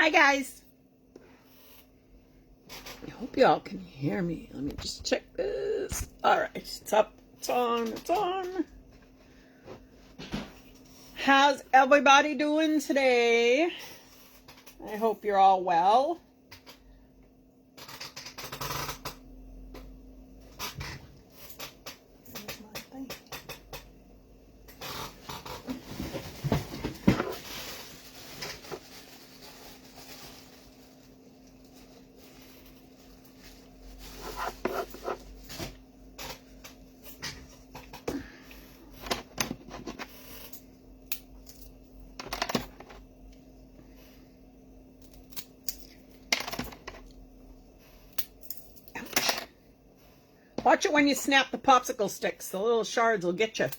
Hi guys. I hope y'all can hear me. Let me just check this. All right, it's up, it's on, it's on. How's everybody doing today? I hope you're all well. Watch it when you snap the popsicle sticks. The little shards will get you.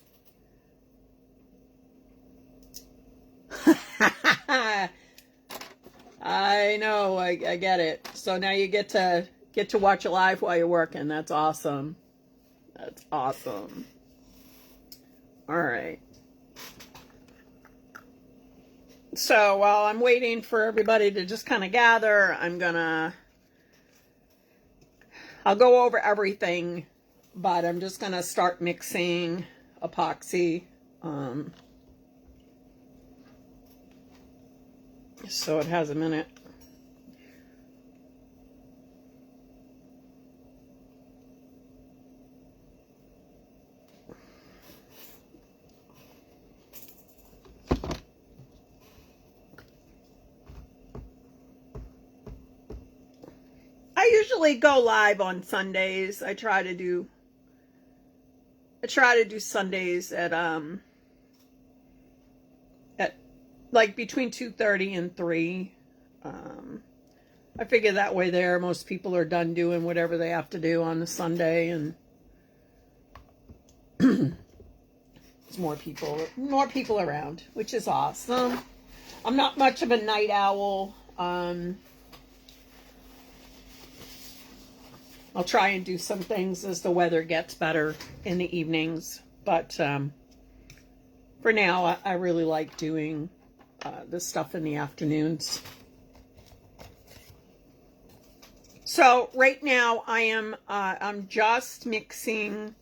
I know, I get it. So now you get to watch it live while you're working. That's awesome. That's awesome. All right. So while I'm waiting for everybody to just kind of gather, I'll go over everything, but I'm just going to start mixing epoxy. So it has a minute. I usually go live on Sundays. I try to do Sundays at like between 2:30 and 3. I figure that way there most people are done doing whatever they have to do on the Sunday, and there's more people around, which is awesome. I'm not much of a night owl. I'll try and do some things as the weather gets better in the evenings. But for now, I really like doing this stuff in the afternoons. So right now I'm just mixing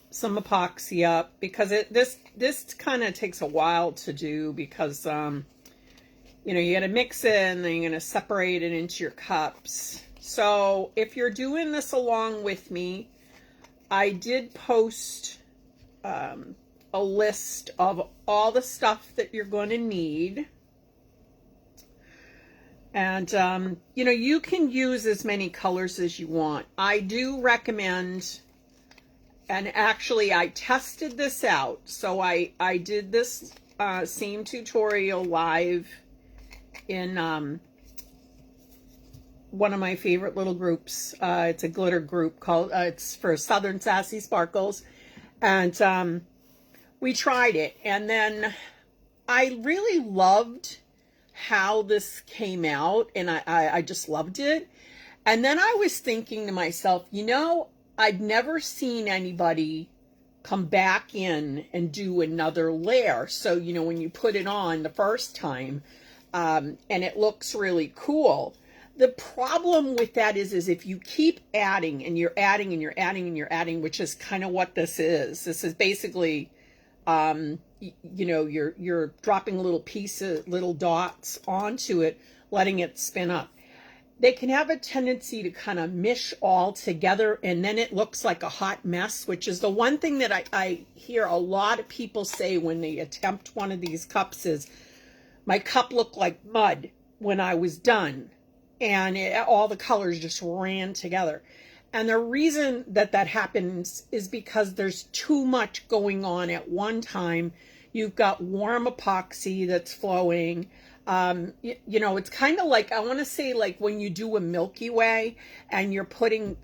some epoxy up because this kind of takes a while to do because you know, you got to mix it and then you're going to separate it into your cups. So if you're doing this along with me, I did post a list of all the stuff that you're going to need. And, you know, you can use as many colors as you want. I do recommend, and actually I tested this out. So I did this same tutorial live in one of my favorite little groups. It's a glitter group called, it's for Southern Sassy Sparkles. And we tried it. And then I really loved how this came out. And I just loved it. And then I was thinking to myself, you know, I'd never seen anybody come back in and do another layer. So, you know, when you put it on the first time, and it looks really cool. The problem with that is if you keep adding and you're adding and you're adding and you're adding, which is kind of what this is. This is basically, you know, you're dropping little pieces, little dots onto it, letting it spin up. They can have a tendency to kind of mish all together, and then it looks like a hot mess, which is the one thing that I hear a lot of people say when they attempt one of these cups is, my cup looked like mud when I was done. And all the colors just ran together. And the reason that happens is because there's too much going on at one time. You've got warm epoxy that's flowing. You know, it's kind of like, I want to say like when you do a Milky Way and you're putting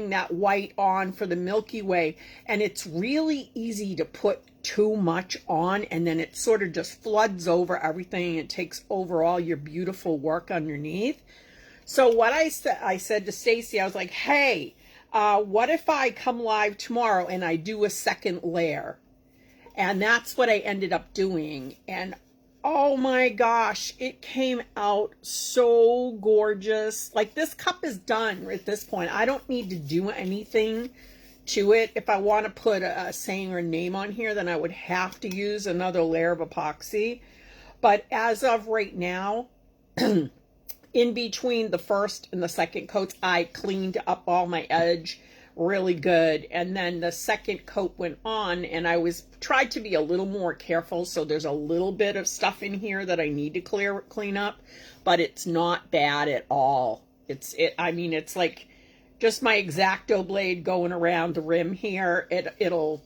that white on for the Milky Way, and it's really easy to put too much on, and then it sort of just floods over everything. It takes over all your beautiful work underneath. So what I said to Stacy, I was like, hey, what if I come live tomorrow and I do a second layer? And that's what I ended up doing. And oh my gosh, it came out so gorgeous. Like, this cup is done at this point. I don't need to do anything to it. If I want to put a saying or name on here, then I would have to use another layer of epoxy. But as of right now, in between the first and the second coats, I cleaned up all my edge really good, and then the second coat went on, and I tried to be a little more careful, so there's a little bit of stuff in here that I need to clean up, but it's not bad at all. I mean, it's like just my X-Acto blade going around the rim here. It'll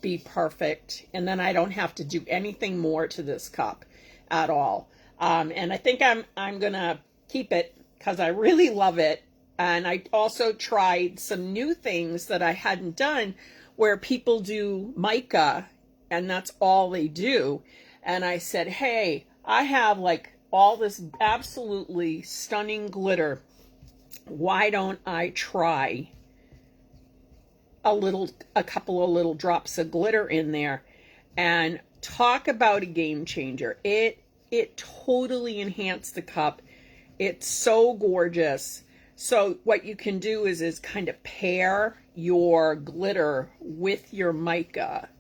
be perfect, and then I don't have to do anything more to this cup at all. And I think I'm gonna keep it because I really love it. And I also tried some new things that I hadn't done, where people do mica and that's all they do. And I said, hey, I have like all this absolutely stunning glitter. Why don't I try a couple of little drops of glitter in there? And talk about a game changer. It totally enhanced the cup. It's so gorgeous. So what you can do is kind of pair your glitter with your mica.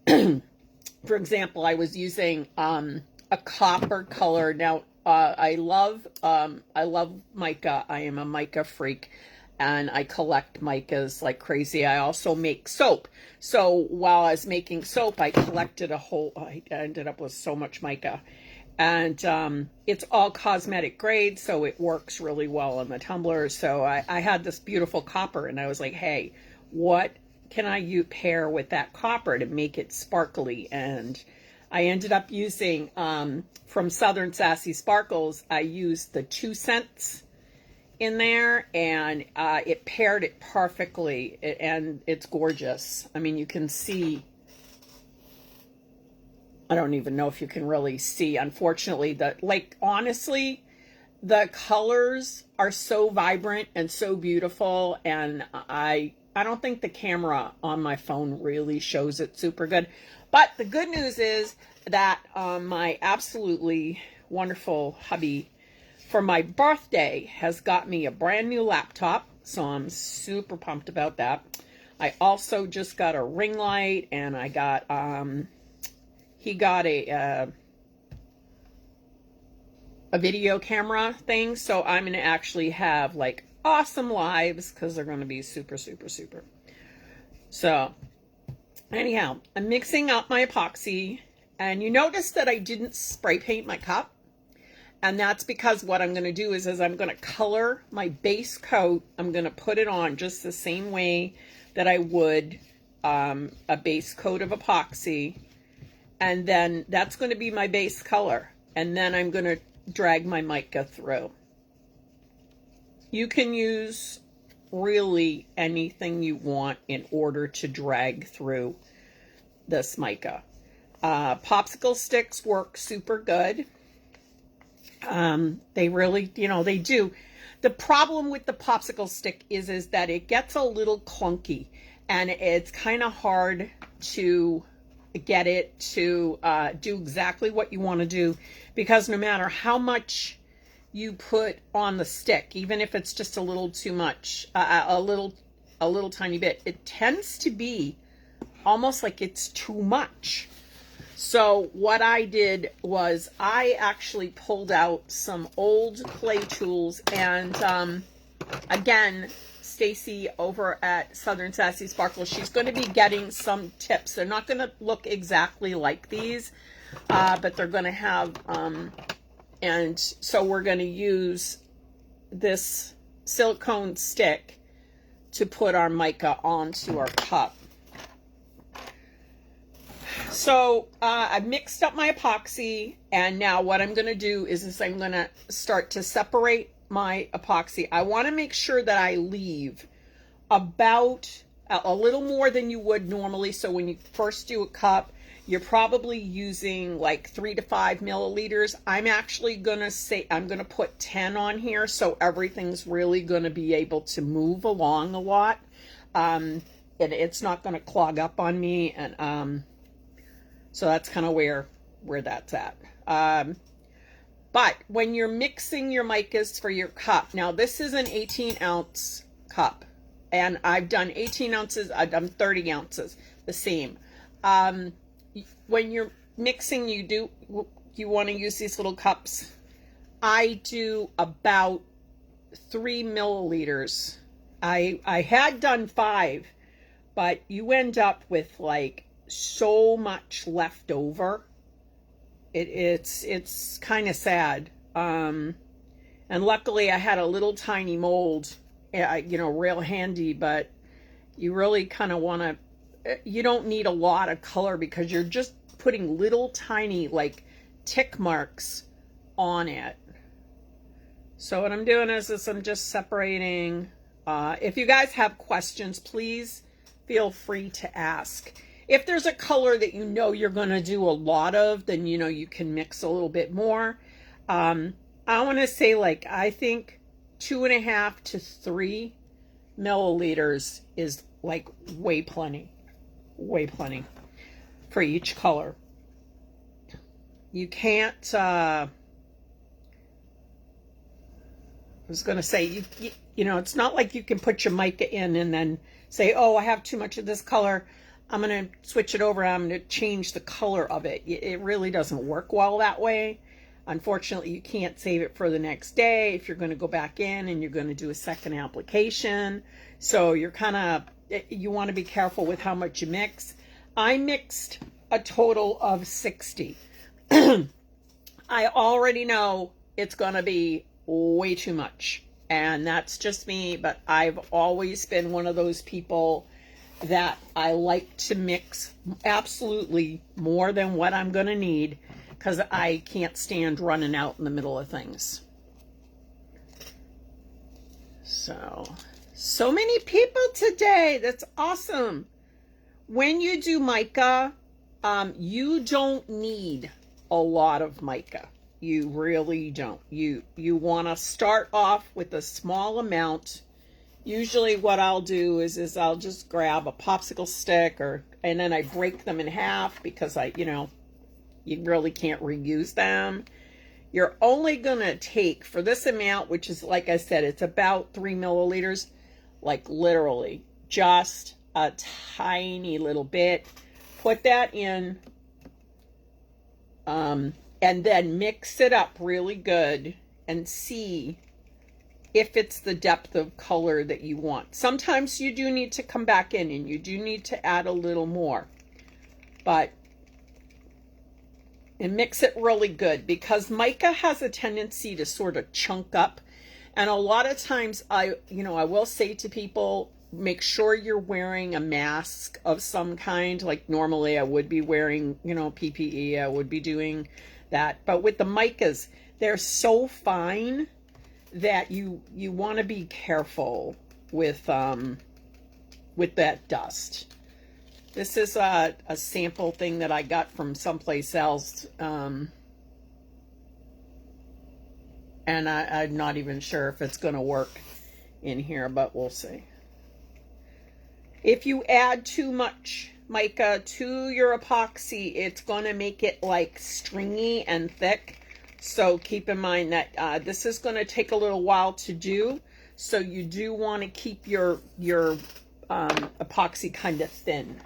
For example, I was using a copper color. Now, I love mica. I am a mica freak, and I collect micas like crazy. I also make soap. So while I was making soap, I collected I ended up with so much mica. And it's all cosmetic grade, so it works really well on the tumbler. So I had this beautiful copper, and I was like, hey, what can I pair with that copper to make it sparkly? And I ended up using, from Southern Sassy Sparkles, I used the 2 cents in there, and it paired it perfectly, and it's gorgeous. I mean, you can see, I don't even know if you can really see, unfortunately, honestly, the colors are so vibrant and so beautiful, and I don't think the camera on my phone really shows it super good. But the good news is that my absolutely wonderful hubby, for my birthday, has got me a brand new laptop, so I'm super pumped about that. I also just got a ring light, and I got he got a video camera thing, so I'm gonna actually have like awesome lives, because they're gonna be super, super, super. So anyhow, I'm mixing up my epoxy, and you notice that I didn't spray paint my cup, and that's because what I'm gonna do is I'm gonna color my base coat. I'm gonna put it on just the same way that I would a base coat of epoxy. And then that's going to be my base color. And then I'm going to drag my mica through. You can use really anything you want in order to drag through this mica. Popsicle sticks work super good. They really, they do. The problem with the popsicle stick is that it gets a little clunky, and it's kind of hard to get it to do exactly what you want to do, because no matter how much you put on the stick, even if it's just a little too much, a little tiny bit, it tends to be almost like it's too much. So what I did was I actually pulled out some old clay tools, and again, Stacy over at Southern Sassy Sparkles, she's going to be getting some tips. They're not going to look exactly like these, but they're going to have, and so we're going to use this silicone stick to put our mica onto our cup. So I mixed up my epoxy, and now what I'm going to do is I'm going to start to separate my epoxy. I want to make sure that I leave about a little more than you would normally. So when you first do a cup, you're probably using like 3 to 5 milliliters. I'm actually going to say I'm going to put 10 on here, so everything's really going to be able to move along a lot. And it's not going to clog up on me, and so that's kind of where that's at. But when you're mixing your micas for your cup, now this is an 18-ounce cup, and I've done 18 ounces, I've done 30 ounces, the same. When you're mixing, you want to use these little cups. I do about 3 milliliters. I had done 5, but you end up with like so much left over. It's kind of sad. And luckily I had a little tiny mold, real handy, but you really kind of want to, you don't need a lot of color because you're just putting little tiny like tick marks on it. So what I'm doing is I'm just separating. If you guys have questions, please feel free to ask. If there's a color that you know you're going to do a lot of, then you can mix a little bit more. I want to say, like, I think 2.5 to 3 milliliters is like way plenty for each color. You can't, I was going to say, it's not like you can put your mica in and then say, oh, I have too much of this color, I'm going to switch it over, I'm going to change the color of it. It really doesn't work well that way. Unfortunately, you can't save it for the next day if you're going to go back in and you're going to do a second application. So you're you want to be careful with how much you mix. I mixed a total of 60. I already know it's going to be way too much. And that's just me, but I've always been one of those people that I like to mix absolutely more than what I'm going to need, because I can't stand running out in the middle of things. So many people today. That's awesome. When you do mica, you don't need a lot of mica. You really don't. You want to start off with a small amount. Usually what I'll do is I'll just grab a popsicle stick and then I break them in half because you really can't reuse them. You're only going to take, for this amount, which is, like I said, it's about 3 milliliters, like literally just a tiny little bit. Put that in, and then mix it up really good and see if it's the depth of color that you want. Sometimes you do need to come back in and you do need to add a little more, and mix it really good, because mica has a tendency to sort of chunk up. And a lot of times I will say to people, make sure you're wearing a mask of some kind. Like normally I would be wearing, PPE, I would be doing that. But with the micas, they're so fine that you want to be careful with that dust. This is a sample thing that I got from someplace else, and I'm not even sure if it's going to work in here, but we'll see. If you add too much mica to your epoxy, it's going to make it like stringy and thick. So keep in mind that this is going to take a little while to do. So you do want to keep your epoxy kind of thin.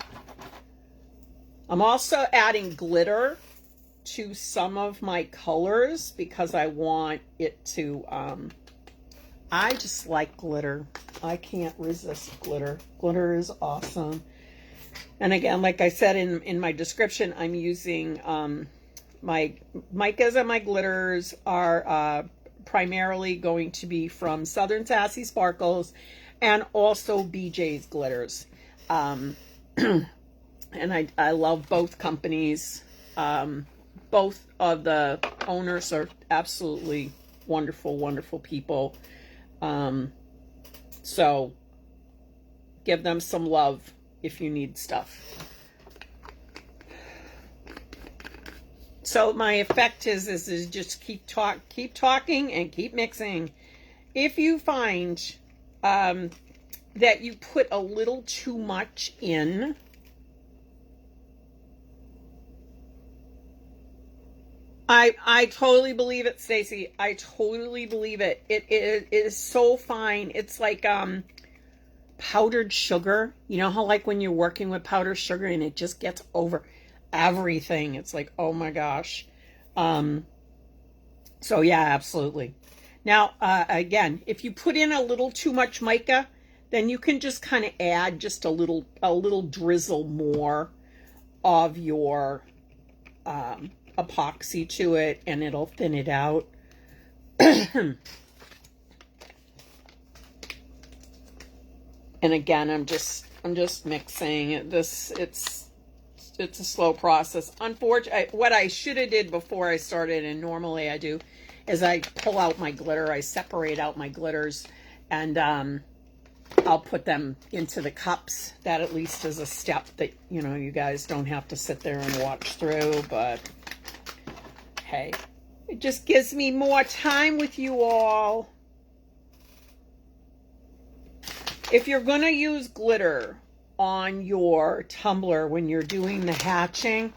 I'm also adding glitter to some of my colors because I want it to, I just like glitter. I can't resist glitter. Glitter is awesome. And again, like I said in my description, I'm using my micas and my glitters are primarily going to be from Southern Sassy Sparkles and also BJ's glitters. And I love both companies. Both of the owners are absolutely wonderful, wonderful people. So give them some love if you need stuff. So my effect is just keep talking and keep mixing. If you find that you put a little too much in, I totally believe it, Stacy. I totally believe it. It is so fine. It's like powdered sugar. You know how like when you're working with powdered sugar and it just gets over everything. It's like, oh my gosh. So yeah, absolutely. Now, again, if you put in a little too much mica, then you can just kind of add just a little drizzle more of your epoxy to it, and it'll thin it out. And again, I'm just mixing it. It's a slow process. Unfortunately, what I should have did before I started, and normally I do, is I pull out my glitter. I separate out my glitters, and I'll put them into the cups. That at least is a step that, you know, you guys don't have to sit there and watch through. But hey, it just gives me more time with you all. If you're going to use glitter on your tumbler when you're doing the hatching,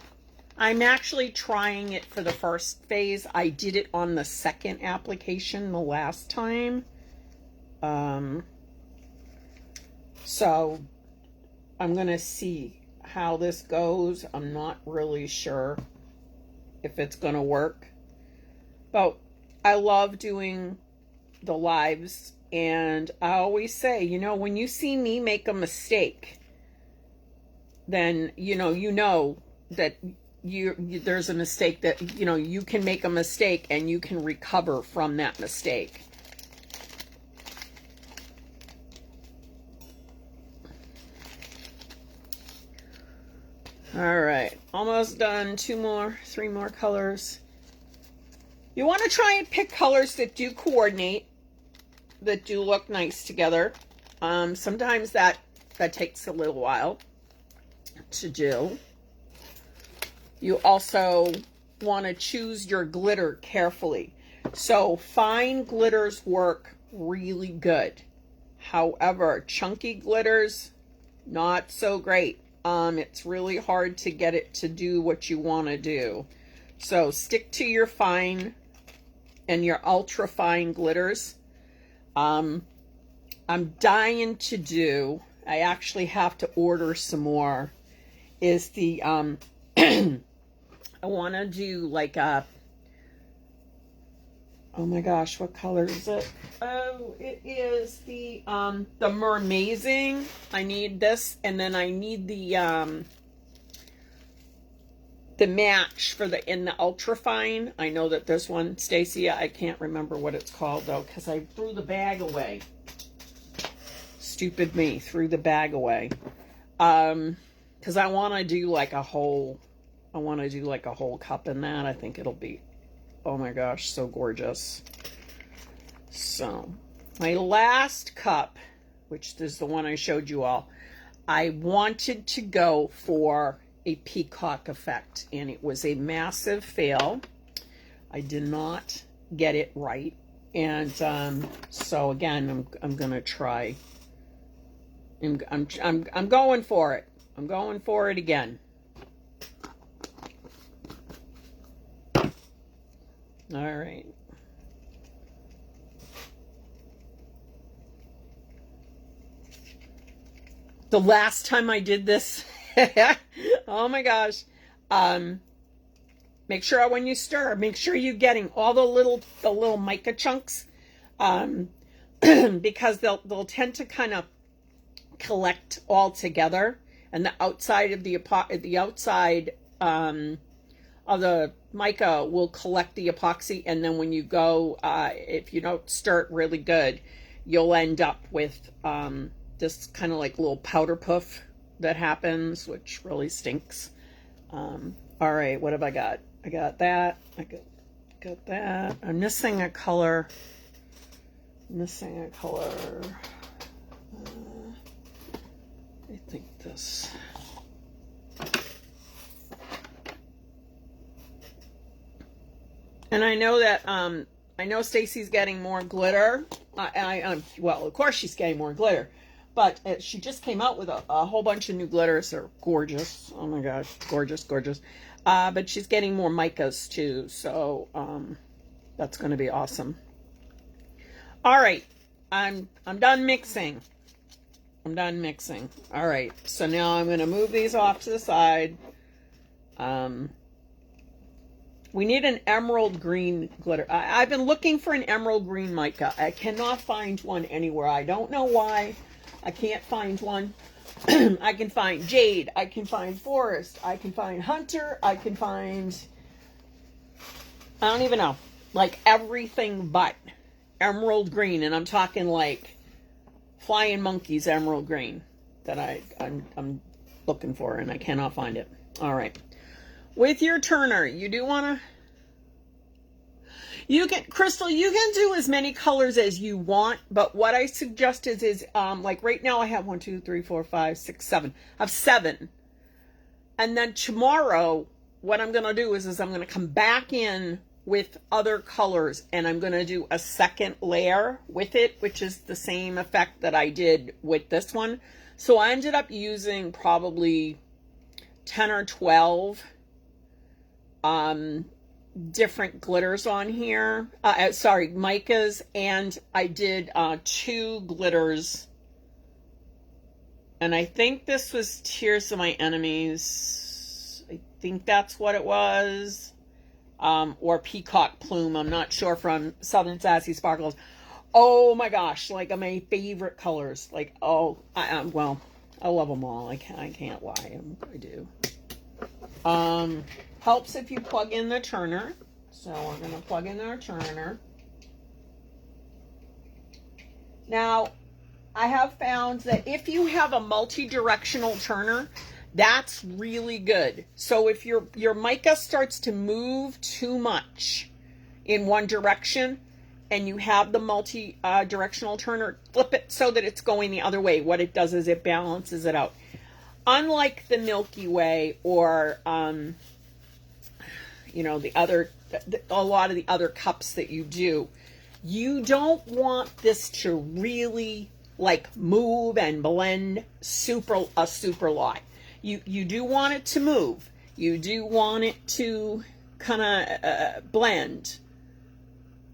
I'm actually trying it for the first phase. I did it on the second application the last time. So I'm going to see how this goes. I'm not really sure if it's going to work. But I love doing the lives. And I always say, you know, when you see me make a mistake, then, you know that there's a mistake that, you know, you can make a mistake and you can recover from that mistake. All right, almost done. 3 more colors. You want to try and pick colors that do coordinate, that do look nice together. Sometimes that takes a little while to do. You also want to choose your glitter carefully. So fine glitters work really good. However, chunky glitters, not so great. It's really hard to get it to do what you want to do. So stick to your fine and your ultra fine glitters. I'm dying to do, I actually have to order some more, is the, I want to do like a, oh my gosh, what color is it? Oh, it is the Mermazing. I need this, and then I need the match for in the ultra fine. I know that there's one, Stacy, I can't remember what it's called though, because I threw the bag away. Stupid me, threw the bag away. Because I want to do like a whole cup in that. I think it'll be, oh my gosh, so gorgeous. So my last cup, which is the one I showed you all, I wanted to go for a Peacock Effect, and it was a massive fail. I did not get it right, and so again, I'm gonna try. I'm going for it. I'm going for it again. All right. The last time I did this, oh my gosh. Make sure when you stir, make sure you're getting all the little mica chunks, because they'll tend to kind of collect all together, and the outside of the outside of the mica will collect the epoxy, and then when you go, if you don't stir it really good, you'll end up with this kind of like little powder puff that happens, which really stinks. All right, what have I got? I got that. I got that. I'm missing a color. I think this. And I know that I know Stacy's getting more glitter. Well, of course she's getting more glitter, but she just came out with a whole bunch of new glitters. They're gorgeous. Oh my gosh, gorgeous, gorgeous. But she's getting more micas too, so that's going to be awesome. All right, I'm done mixing. I'm done mixing. All right, so now I'm going to move these off to the side. We need an emerald green glitter. I've been looking for an emerald green mica. I cannot find one anywhere. I don't know why. I can't find one. I can find jade. I can find forest. I can find hunter. I can find, I don't even know, like everything but emerald green. And I'm talking like Flying Monkeys emerald green that I'm looking for, and I cannot find it. All right. With your turner, you do want to, you can, Crystal, you can do as many colors as you want, but what I suggest is like right now I have 1, 2, 3, 4, 5, 6, 7. I have 7. And then tomorrow, what I'm going to do is I'm going to come back in with other colors, and I'm going to do a second layer with it, which is the same effect that I did with this one. So I ended up using probably 10 or 12 different glitters on here. Sorry, micas, and I did 2 glitters. And I think this was Tears of My Enemies. I think that's what it was. Or Peacock Plume. I'm not sure, from Southern Sassy Sparkles. Oh my gosh, like my favorite colors. Like, oh, well, I love them all. I can't lie. I do. Helps if you plug in the turner. So we're going to plug in our turner. Now, I have found that if you have a multi-directional turner, that's really good. So if your mica starts to move too much in one direction and you have the multi-directional turner, flip it so that it's going the other way. What it does is it balances it out. Unlike the Milky Way or, you know, a lot of the other cups that you do, you don't want this to really like move and blend a super lot. You do want it to move. You do want it to kind of blend,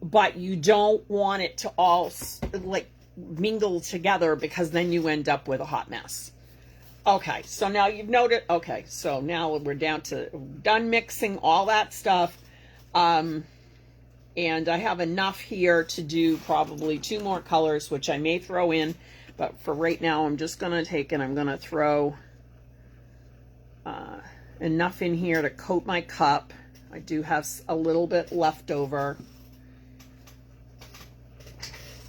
but you don't want it to all like mingle together, because then you end up with a hot mess. Okay, so now you've noted. Okay, so now we're done mixing all that stuff. And I have enough here to do probably 2 more colors, which I may throw in. But for right now, I'm just going to take and I'm going to throw enough in here to coat my cup. I do have a little bit left over.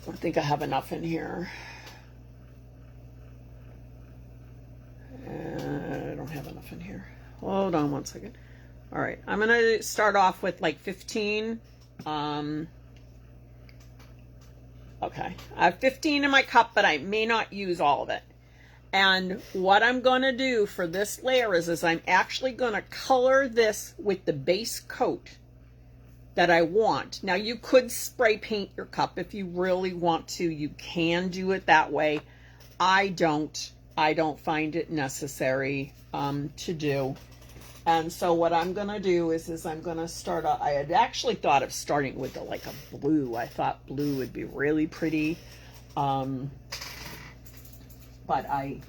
I think I have enough in here. I don't have enough in here. Hold on one second. All right, I'm going to start off with like 15. Okay, I have 15 in my cup, but I may not use all of it. And what I'm going to do for this layer is I'm actually going to color this with the base coat that I want. Now, you could spray paint your cup if you really want to. You can do it that way. I don't find it necessary to do. And so what I'm going to do is I'm going to start out. I had actually thought of starting with like a blue. I thought blue would be really pretty. But I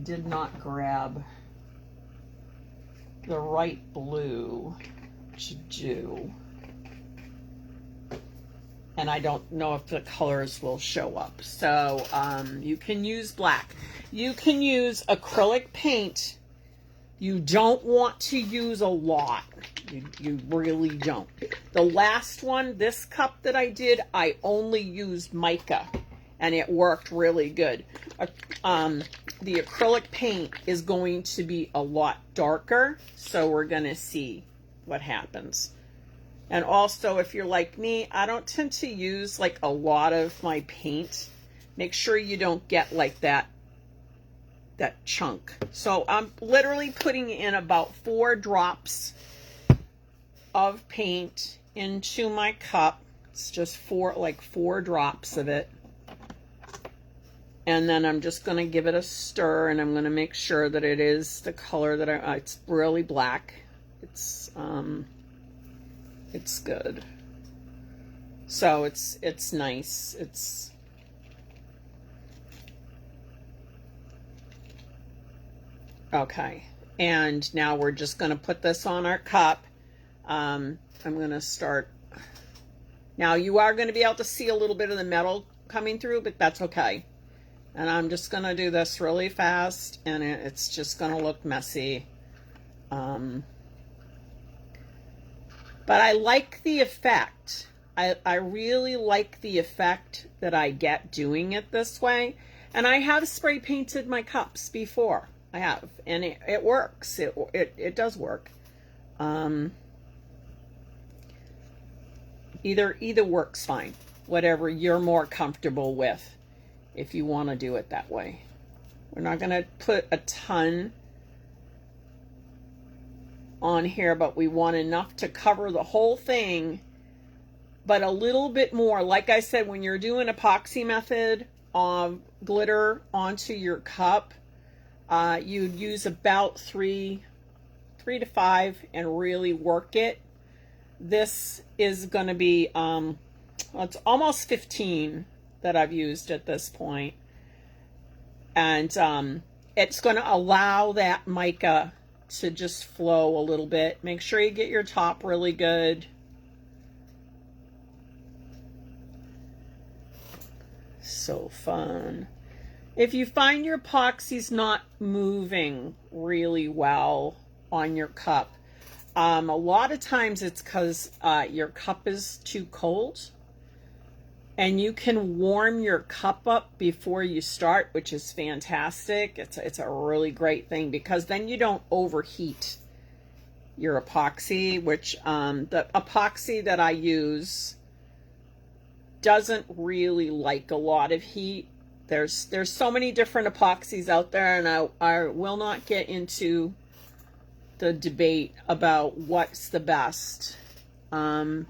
did not grab the right blue to do. And I don't know if the colors will show up. So you can use black. You can use acrylic paint. You don't want to use a lot. You really don't. The last one, this cup that I did, I only used mica, and it worked really good. The acrylic paint is going to be a lot darker, so we're going to see what happens. And also, if you're like me, I don't tend to use like a lot of my paint. Make sure you don't get like that chunk. So I'm literally putting in about 4 drops of paint into my cup. It's just 4 drops of it. And then I'm just going to give it a stir, and I'm going to make sure that it is the color that it's really black. It's good. So it's nice. It's okay. And now we're just going to put this on our cup. I'm going to start. Now you are going to be able to see a little bit of the metal coming through, but that's okay. And I'm just going to do this really fast, and it's just going to look messy. But I like the effect. I really like the effect that I get doing it this way. And I have spray painted my cups before. I have, and it works. It does work. Either works fine. Whatever you're more comfortable with, if you want to do it that way. We're not going to put a ton on here, but we want enough to cover the whole thing, but a little bit more. Like I said, when you're doing epoxy method of glitter onto your cup, you'd use about three to five and really work it. This is going to be it's almost 15 that I've used at this point, and it's going to allow that mica to just flow a little bit. Make sure you get your top really good. So fun. If you find your epoxy's not moving really well on your cup, a lot of times it's because your cup is too cold. And you can warm your cup up before you start, which is fantastic. It's a really great thing, because then you don't overheat your epoxy, which the epoxy that I use doesn't really like a lot of heat. There's so many different epoxies out there, and I will not get into the debate about what's the best. To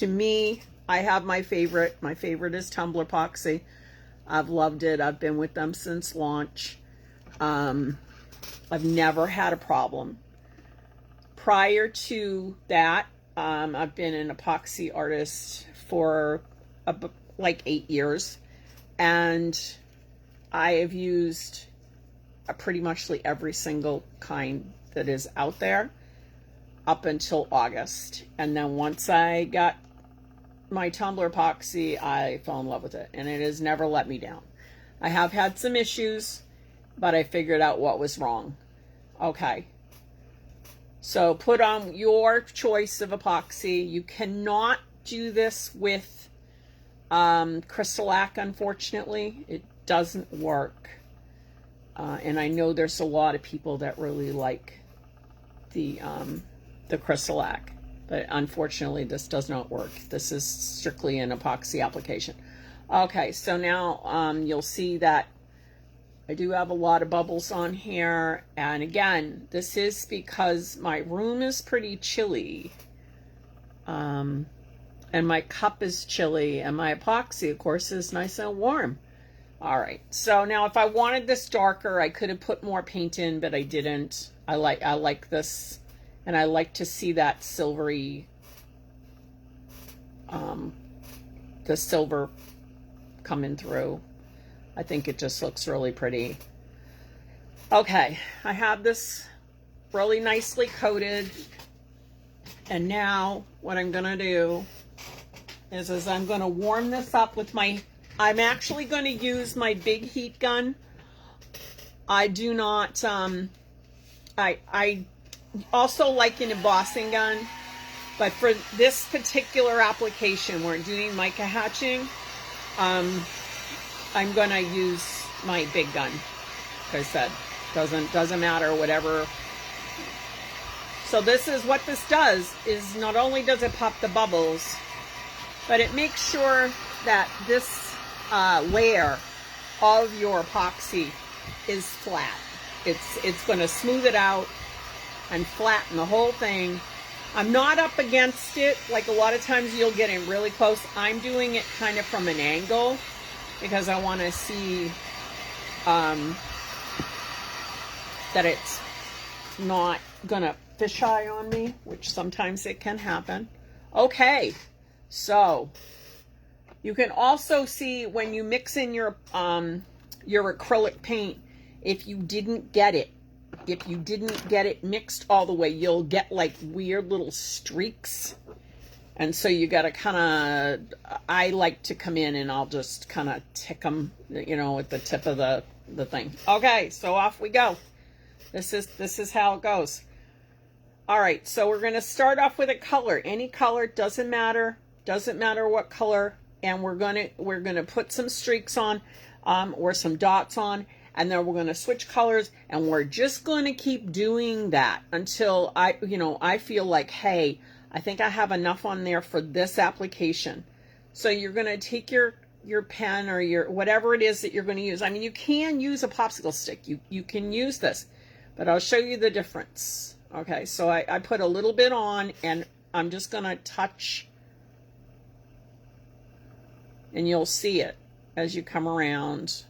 me, I have my favorite. My favorite is Tumbler Epoxy. I've loved it. I've been with them since launch. I've never had a problem. Prior to that, I've been an epoxy artist for like 8 years, and I have used pretty much every single kind that is out there up until August. And then once I got my Tumbler Epoxy, I fell in love with it, and it has never let me down. I have had some issues, but I figured out what was wrong. Okay. So put on your choice of epoxy. You cannot do this with Crystal-Lac, unfortunately. It doesn't work. And I know there's a lot of people that really like the Crystal-Lac. But unfortunately, this does not work. This is strictly an epoxy application. Okay, so now you'll see that I do have a lot of bubbles on here. And again, this is because my room is pretty chilly. And my cup is chilly. And my epoxy, of course, is nice and warm. All right, so now if I wanted this darker, I could have put more paint in, but I didn't. I like this. And I like to see that silvery, the silver coming through. I think it just looks really pretty. Okay, I have this really nicely coated. And now what I'm going to do is I'm going to warm this up with I'm actually going to use my big heat gun. I do not, I also like an embossing gun, but for this particular application, we're doing mica hatching. I'm gonna use my big gun. Like I said, doesn't matter, whatever. So this is what this does, is not only does it pop the bubbles, but it makes sure that this layer of your epoxy is flat. It's going to smooth it out and flatten the whole thing. I'm not up against it like a lot of times you'll get in really close. I'm doing it kind of from an angle because I want to see that it's not gonna fisheye on me, which sometimes it can happen. Okay, so you can also see when you mix in your acrylic paint, if you didn't get it mixed all the way, you'll get like weird little streaks. And so you got to kind of, I like to come in and I'll just kind of tick them, you know, at the tip of the thing. Okay, so off we go. This is how it goes. All right, so we're going to start off with a color. Any color, doesn't matter what color. And we're going to put some streaks on, or some dots on, and then we're going to switch colors, and we're just going to keep doing that until I feel like, hey, I think I have enough on there for this application. So you're going to take your pen or your whatever it is that you're going to use. I mean, you can use a popsicle stick. You can use this, but I'll show you the difference. Okay, so I put a little bit on, and I'm just going to touch, and you'll see it as you come around.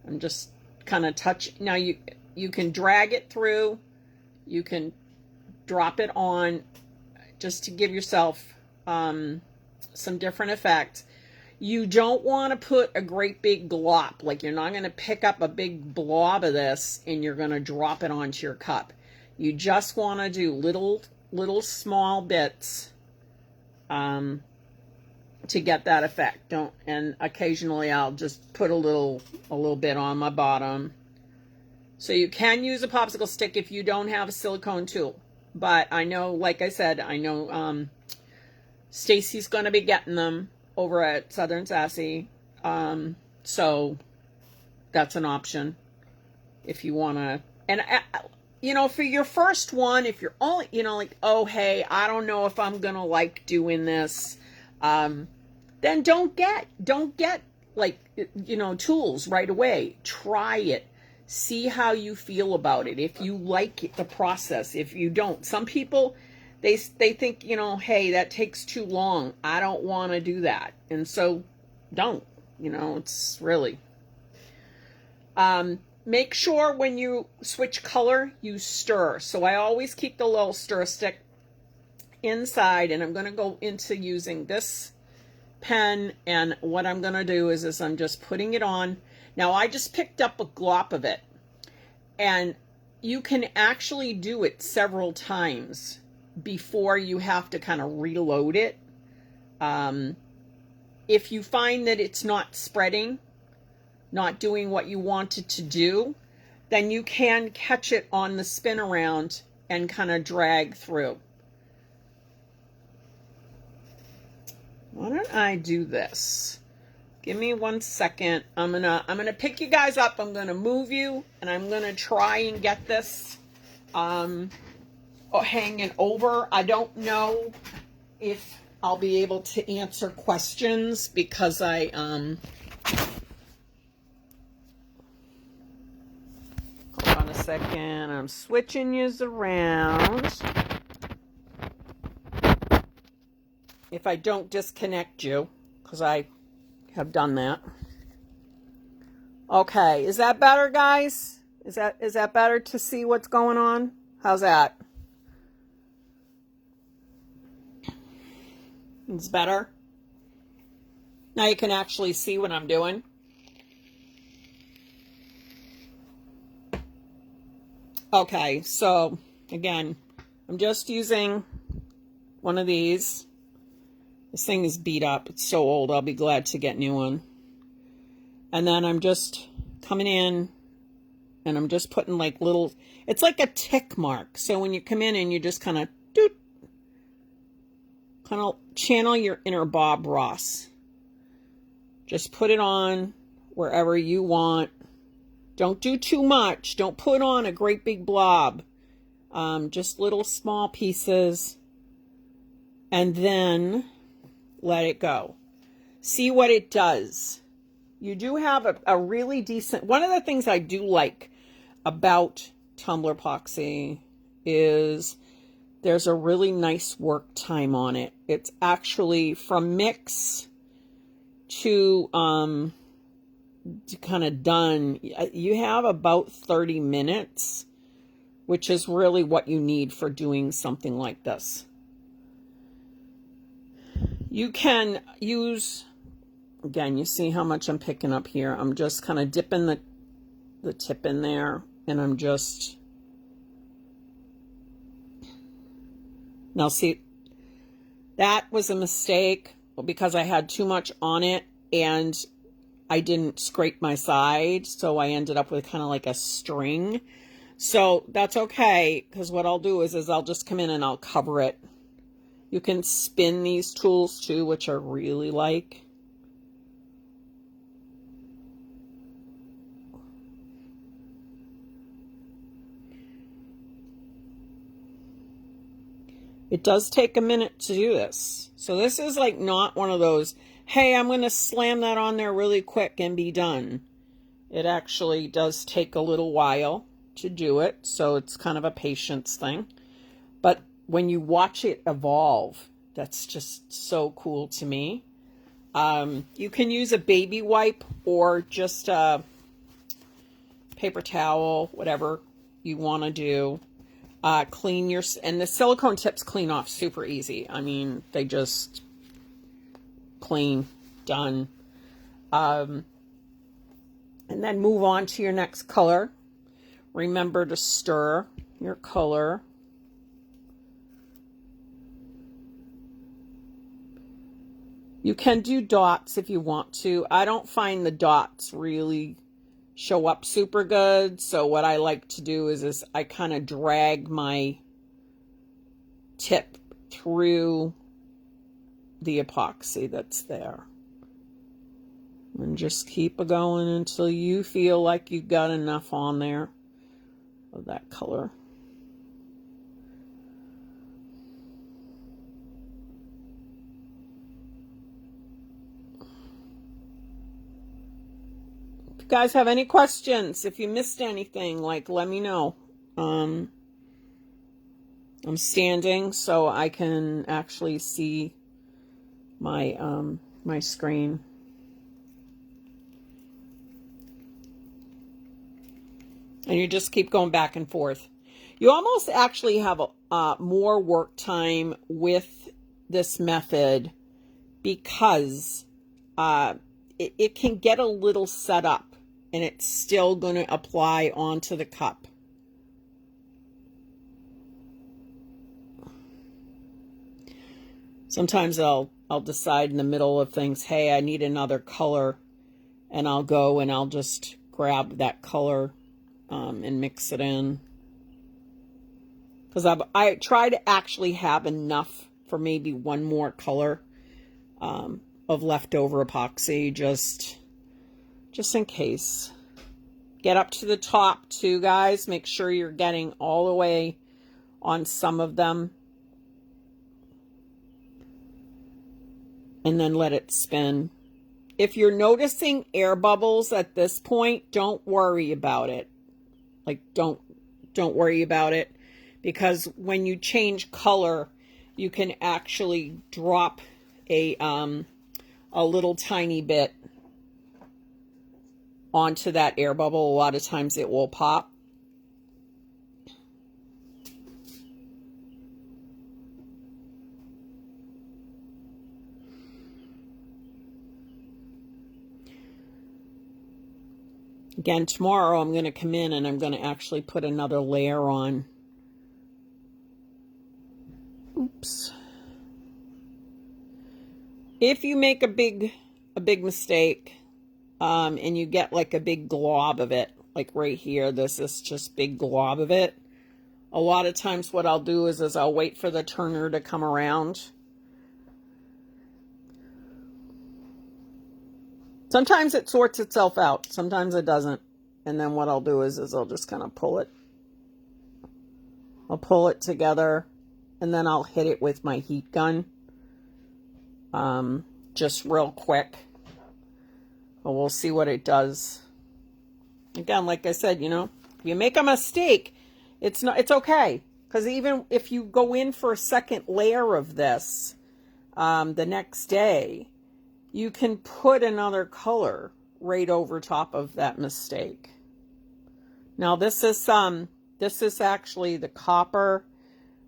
I'm just kind of touch. Now you can drag it through. You can drop it on just to give yourself some different effects. You don't want to put a great big glop. Like, you're not going to pick up a big blob of this and you're going to drop it onto your cup. You just want to do little small bits to get that effect. And occasionally I'll just put a little bit on my bottom. So you can use a popsicle stick if you don't have a silicone tool. But I know, like I said, I know Stacy's going to be getting them over at Southern Sassy. So that's an option if you want to. And, for your first one, if you're only, like, oh, hey, I don't know if I'm going to like doing this, then don't get like, tools right away. Try it. See how you feel about it. If you like the process, if you don't. Some people, they think, hey, that takes too long. I don't want to do that. And so don't, it's really. Make sure when you switch color, you stir. So I always keep the little stir stick inside, and I'm going to go into using this pen, and what I'm going to do is I'm just putting it on. Now, I just picked up a glop of it, and you can actually do it several times before you have to kind of reload it. If you find that it's not spreading, not doing what you want it to do, then you can catch it on the spin around and kind of drag through. Why don't I do this? Give me 1 second. I'm gonna pick you guys up. I'm gonna move you, and I'm gonna try and get this hanging over. I don't know if I'll be able to answer questions because hold on a second. I'm switching yous around. If I don't disconnect you, because I have done that. Okay, is that better, guys? Is that better to see what's going on? How's that? It's better. Now you can actually see what I'm doing. Okay, so again, I'm just using one of these. This thing is beat up. It's so old. I'll be glad to get a new one. And then I'm just coming in and I'm just putting like little, it's like a tick mark. So when you come in and you just kind of channel your inner Bob Ross. Just put it on wherever you want. Don't do too much. Don't put on a great big blob. Just little small pieces. And then let it go. See what it does. You do have a really decent, one of the things I do like about Tumbler Epoxy is there's a really nice work time on it. It's actually from mix to kind of done, you have about 30 minutes, which is really what you need for doing something like this. You can use, again, you see how much I'm picking up here. I'm just kind of dipping the tip in there, and I'm just, now see, that was a mistake because I had too much on it and I didn't scrape my side, so I ended up with kind of like a string. So that's okay, because what I'll do is I'll just come in and I'll cover it. You can spin these tools too, which I really like. It does take a minute to do this. So this is like not one of those, hey, I'm going to slam that on there really quick and be done. It actually does take a little while to do it. So it's kind of a patience thing. But when you watch it evolve, that's just so cool to me. You can use a baby wipe or just a paper towel, whatever you want to do. Clean your, and the silicone tips clean off super easy. I mean, they just clean, done. And then move on to your next color. Remember to stir your color. You can do dots if you want to. I don't find the dots really show up super good. So what I like to do is I kind of drag my tip through the epoxy that's there. And just keep it going until you feel like you've got enough on there of that color. If you guys have any questions, if you missed anything, like, let me know. I'm standing so I can actually see my my screen. And you just keep going back and forth. You almost actually have more work time with this method because it can get a little set up and it's still going to apply onto the cup. Sometimes I'll decide in the middle of things, hey, I need another color, and I'll go and I'll just grab that color and mix it in. Because I try to actually have enough for maybe one more color of leftover epoxy, just in case. Get up to the top too, guys. Make sure you're getting all the way on some of them. And then let it spin. If you're noticing air bubbles at this point, don't worry about it. Like, don't worry about it, because when you change color, you can actually drop a little tiny bit onto that air bubble. A lot of times it will pop. Again, tomorrow I'm going to come in and I'm going to actually put another layer on. Oops. If you make a big mistake and you get like a big glob of it, like right here, this is just big glob of it. A lot of times what I'll do is I'll wait for the turner to come around. Sometimes it sorts itself out. Sometimes it doesn't. And then what I'll do is I'll just kind of pull it. I'll pull it together. And then I'll hit it with my heat gun. Just real quick. But we'll see what it does. Again, like I said, you know, if you make a mistake, it's okay. Because even if you go in for a second layer of this the next day, you can put another color right over top of that mistake. Now this is actually the copper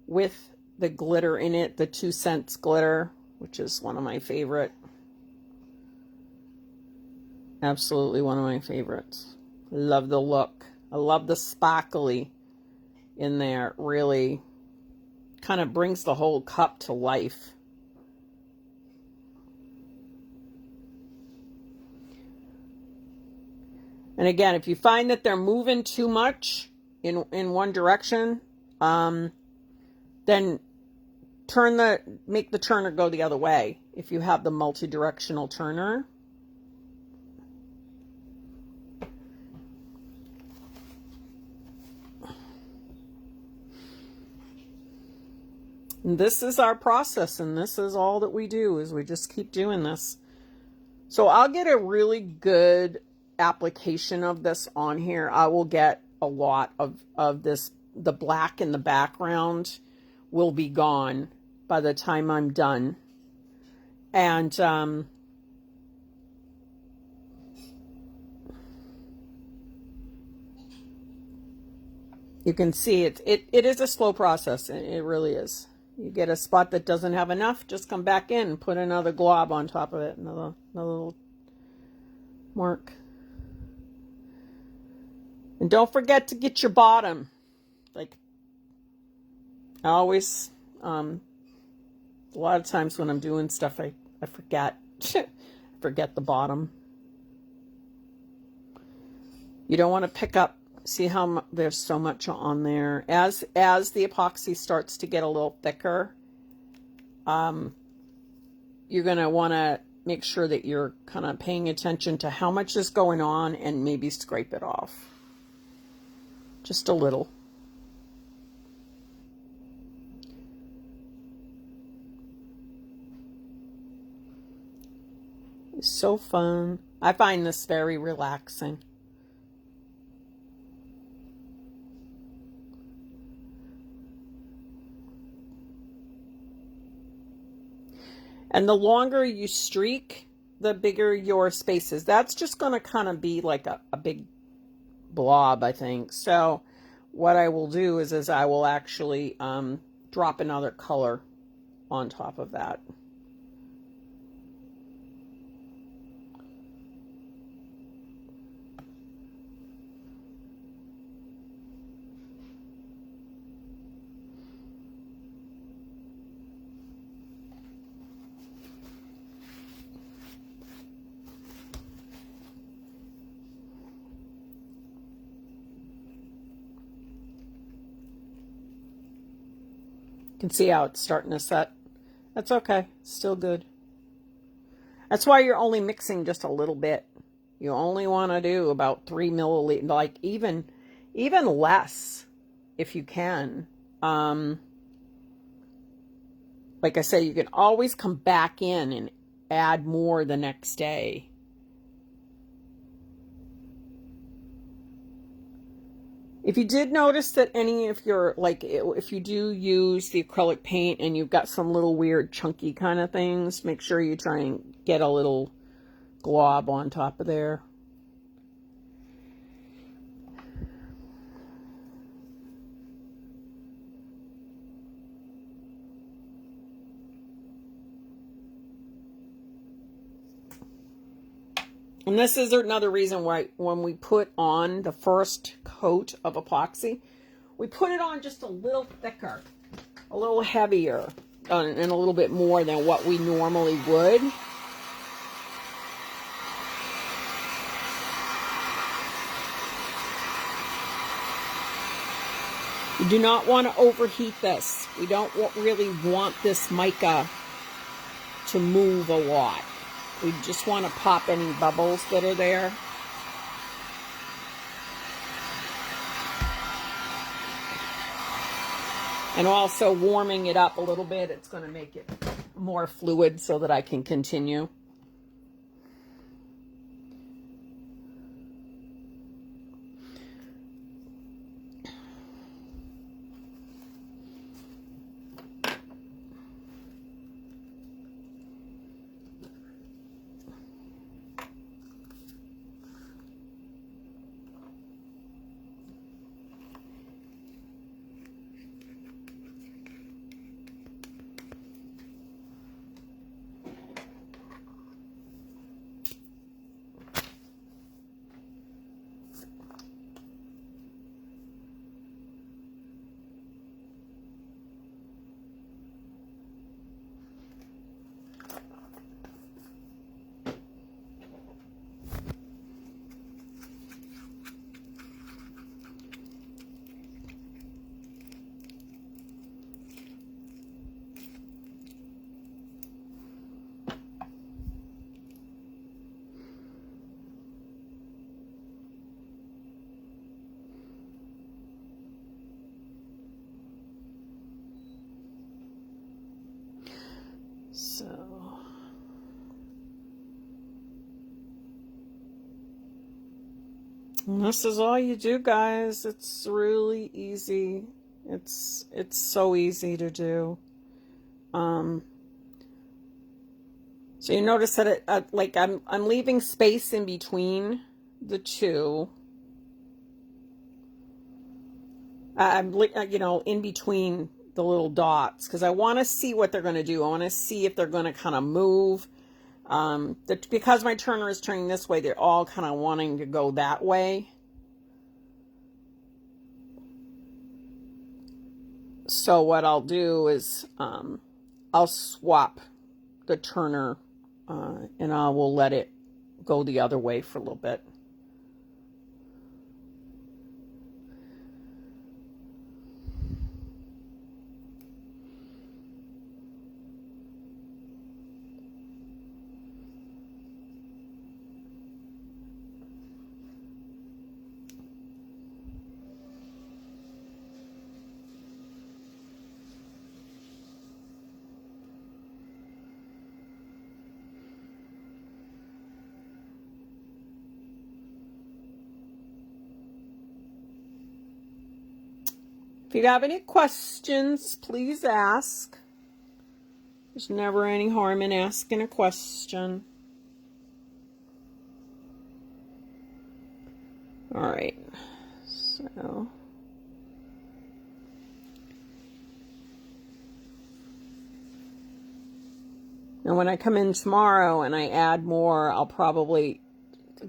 with the glitter in it, the 2 cents glitter, which is one of my favorite. Absolutely one of my favorites. Love the look. I love the sparkly in there. It really kind of brings the whole cup to life. And again, if you find that they're moving too much in one direction, then make the turner go the other way if you have the multi-directional turner. And this is our process, and this is all that we do, is we just keep doing this. So I'll get a really good application of this on here. I will get a lot of this. The black in the background will be gone by the time I'm done. And you can see it is a slow process. It really is. You get a spot that doesn't have enough, just come back in and put another glob on top of it, another little mark. And don't forget to get your bottom. Like, I always, a lot of times when I'm doing stuff, I forget, forget the bottom. You don't want to pick up, see how there's so much on there. As the epoxy starts to get a little thicker, you're going to want to make sure that you're kind of paying attention to how much is going on and maybe scrape it off. Just a little. It's so fun. I find this very relaxing. And the longer you streak, the bigger your space is. That's just going to kind of be like a big blob, I think. So what I will do is I will actually drop another color on top of that. You can see how it's starting to set. That's okay. Still good. That's why you're only mixing just a little bit. You only want to do about 3 milliliters, like even less if you can. Like I said, you can always come back in and add more the next day. If you did notice that any of your, like, if you do use the acrylic paint and you've got some little weird chunky kind of things, make sure you try and get a little glob on top of there. And this is another reason why when we put on the first coat of epoxy, we put it on just a little thicker, a little heavier, and a little bit more than what we normally would. You do not want to overheat this. We don't really want this mica to move a lot. We just want to pop any bubbles that are there. And also warming it up a little bit. It's going to make it more fluid so that I can continue. And this is all you do, guys. It's really easy. It's so easy to do. So you notice that it, like I'm leaving space in between the two. I'm you know, in between the little dots, because I want to see what they're going to do. I want to see if they're going to kind of move. Because my turner is turning this way, they're all kind of wanting to go that way. So what I'll do is I'll swap the turner and I will let it go the other way for a little bit. If you have any questions, please ask. There's never any harm in asking a question. All right, so now when I come in tomorrow and I add more, I'll probably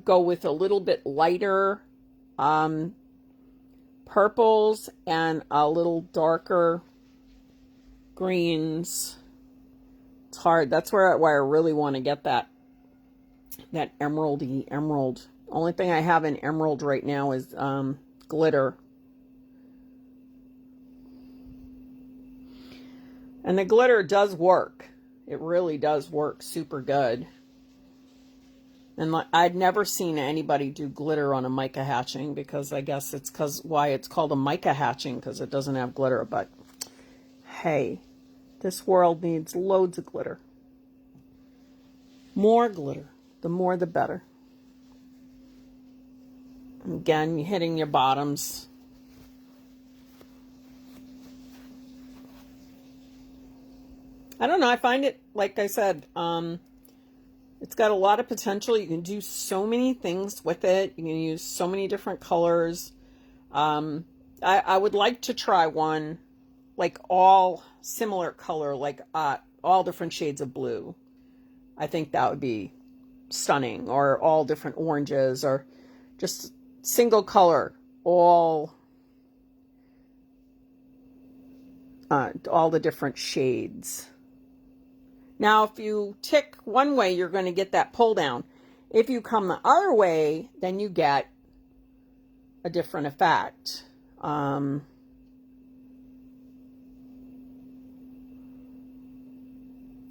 go with a little bit lighter purples and a little darker greens. It's hard. That's why I really want to get that emeraldy emerald. Only thing I have in emerald right now is glitter. And the glitter does work. It really does work super good. And I'd never seen anybody do glitter on a Mica Hatching, because I guess it's why it's called a Mica Hatching, because it doesn't have glitter. But hey, this world needs loads of glitter. More glitter. The more the better. Again, you're hitting your bottoms. I don't know. I find it, like I said, it's got a lot of potential. You can do so many things with it. You can use so many different colors. I would like to try one, like all similar color, like all different shades of blue. I think that would be stunning. Or all different oranges, or just single color, all the different shades. Now, if you tick one way, you're going to get that pull down. If you come the other way, then you get a different effect. You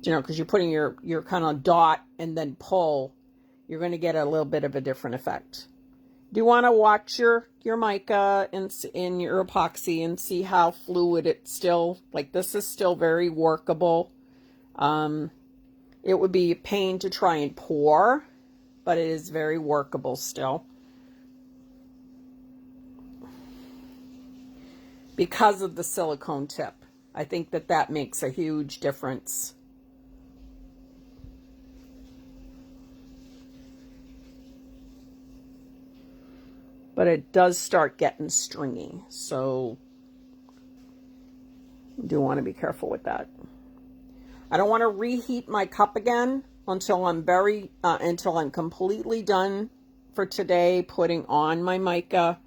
know, because you're putting your kind of dot and then pull, you're going to get a little bit of a different effect. Do you want to watch your mica in your epoxy and see how fluid it's still, like this is still very workable. It would be a pain to try and pour, but it is very workable still. Because of the silicone tip. I think that makes a huge difference. But it does start getting stringy, so you do want to be careful with that. I don't want to reheat my cup again until I'm completely done for today putting on my mica,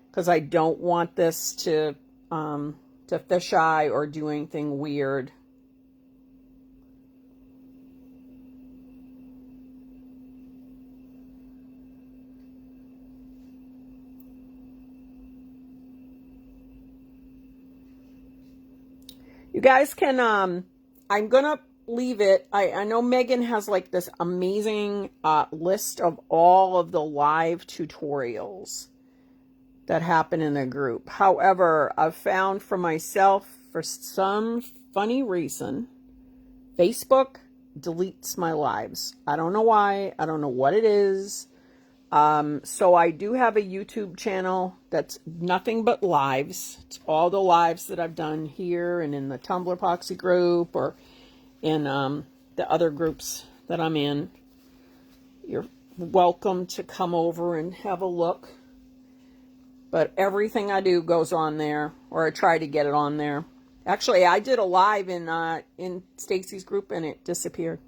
because I don't want this to fisheye or do anything weird. You guys can, I'm going to leave it. I know Megan has like this amazing list of all of the live tutorials that happen in the group. However, I've found for myself, for some funny reason, Facebook deletes my lives. I don't know why. I don't know what it is. So I do have a YouTube channel that's nothing but lives. It's all the lives that I've done here and in the Tumbler Epoxy group or in the other groups that I'm in. You're welcome to come over and have a look. But everything I do goes on there, or I try to get it on there. Actually, I did a live in Stacy's group and it disappeared.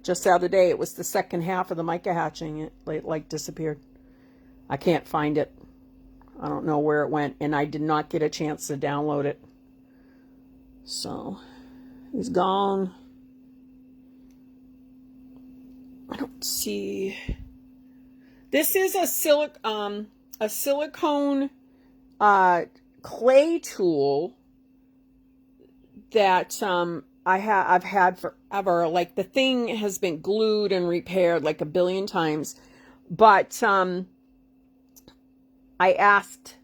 Just the other day, it was the second half of the Mica Hatching. It like disappeared. I can't find it. I don't know where it went, and I did not get a chance to download it. So, he's gone. I don't see. This is a silicone clay tool that I've had forever. Like, the thing has been glued and repaired like a billion times. But I asked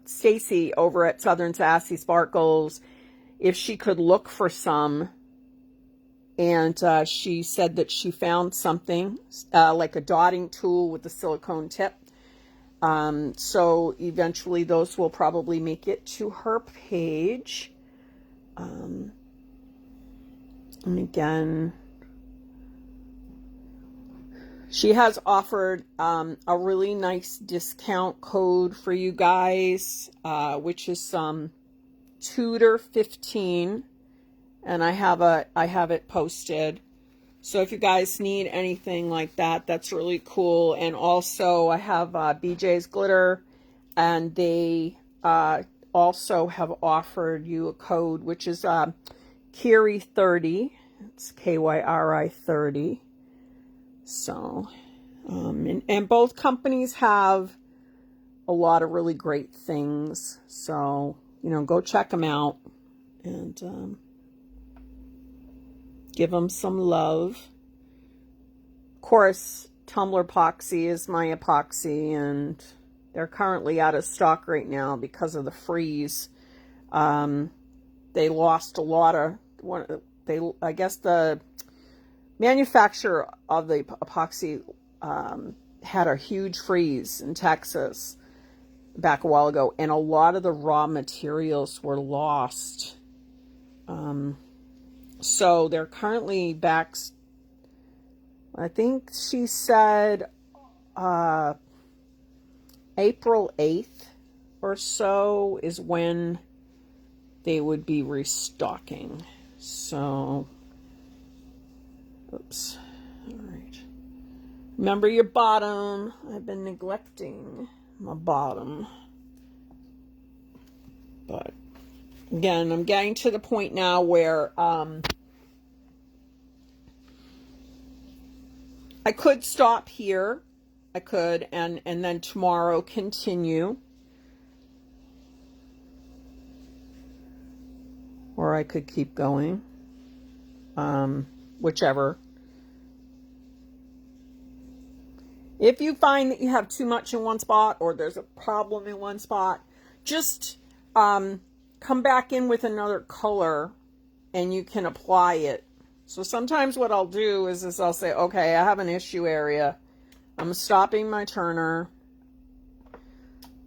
Stacy over at Southern Sassy Sparkles if she could look for some. And she said that she found something, like a dotting tool with a silicone tip. So eventually those will probably make it to her page. And again, she has offered a really nice discount code for you guys, which is Tutor 15, and I have it posted. So if you guys need anything like that, that's really cool. And also I have BJ's Glitter, and they also have offered you a code, which is Kyrie 30. It's KYRI 30. So, and both companies have a lot of really great things. So, you know, go check them out and give them some love. Of course, Tumbler Epoxy is my epoxy, and they're currently out of stock right now because of the freeze. They lost a lot of I guess the manufacturer of the epoxy had a huge freeze in Texas back a while ago, and a lot of the raw materials were lost. So they're currently back. I think she said April 8th or so is when they would be restocking. So, oops. All right. Remember your bottom. I've been neglecting my bottom. But, again, I'm getting to the point now where I could stop here. I could, and then tomorrow continue. Or I could keep going, whichever. If you find that you have too much in one spot or there's a problem in one spot, just come back in with another color and you can apply it. So sometimes what I'll do is I'll say, okay, I have an issue area. I'm stopping my turner.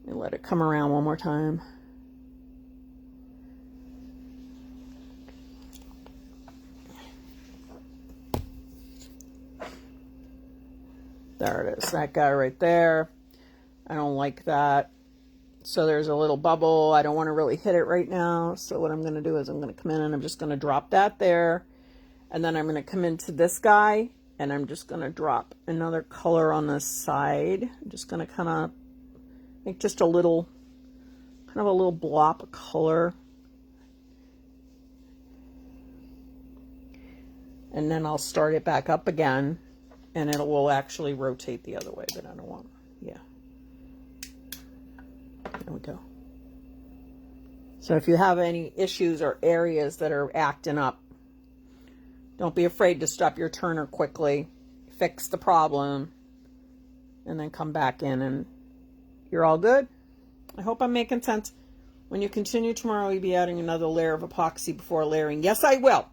Let me let it come around one more time. There it is, that guy right there. I don't like that. So there's a little bubble. I don't want to really hit it right now. So what I'm going to do is I'm going to come in and I'm just going to drop that there. And then I'm going to come into this guy and I'm just going to drop another color on this side. I'm just going to kind of make just a little, kind of a little blob of color. And then I'll start it back up again. And it will actually rotate the other way, but I don't want, yeah. There we go. So if you have any issues or areas that are acting up, don't be afraid to stop your turner quickly, fix the problem, and then come back in and you're all good. I hope I'm making sense. When you continue tomorrow, you'll be adding another layer of epoxy before layering. Yes, I will.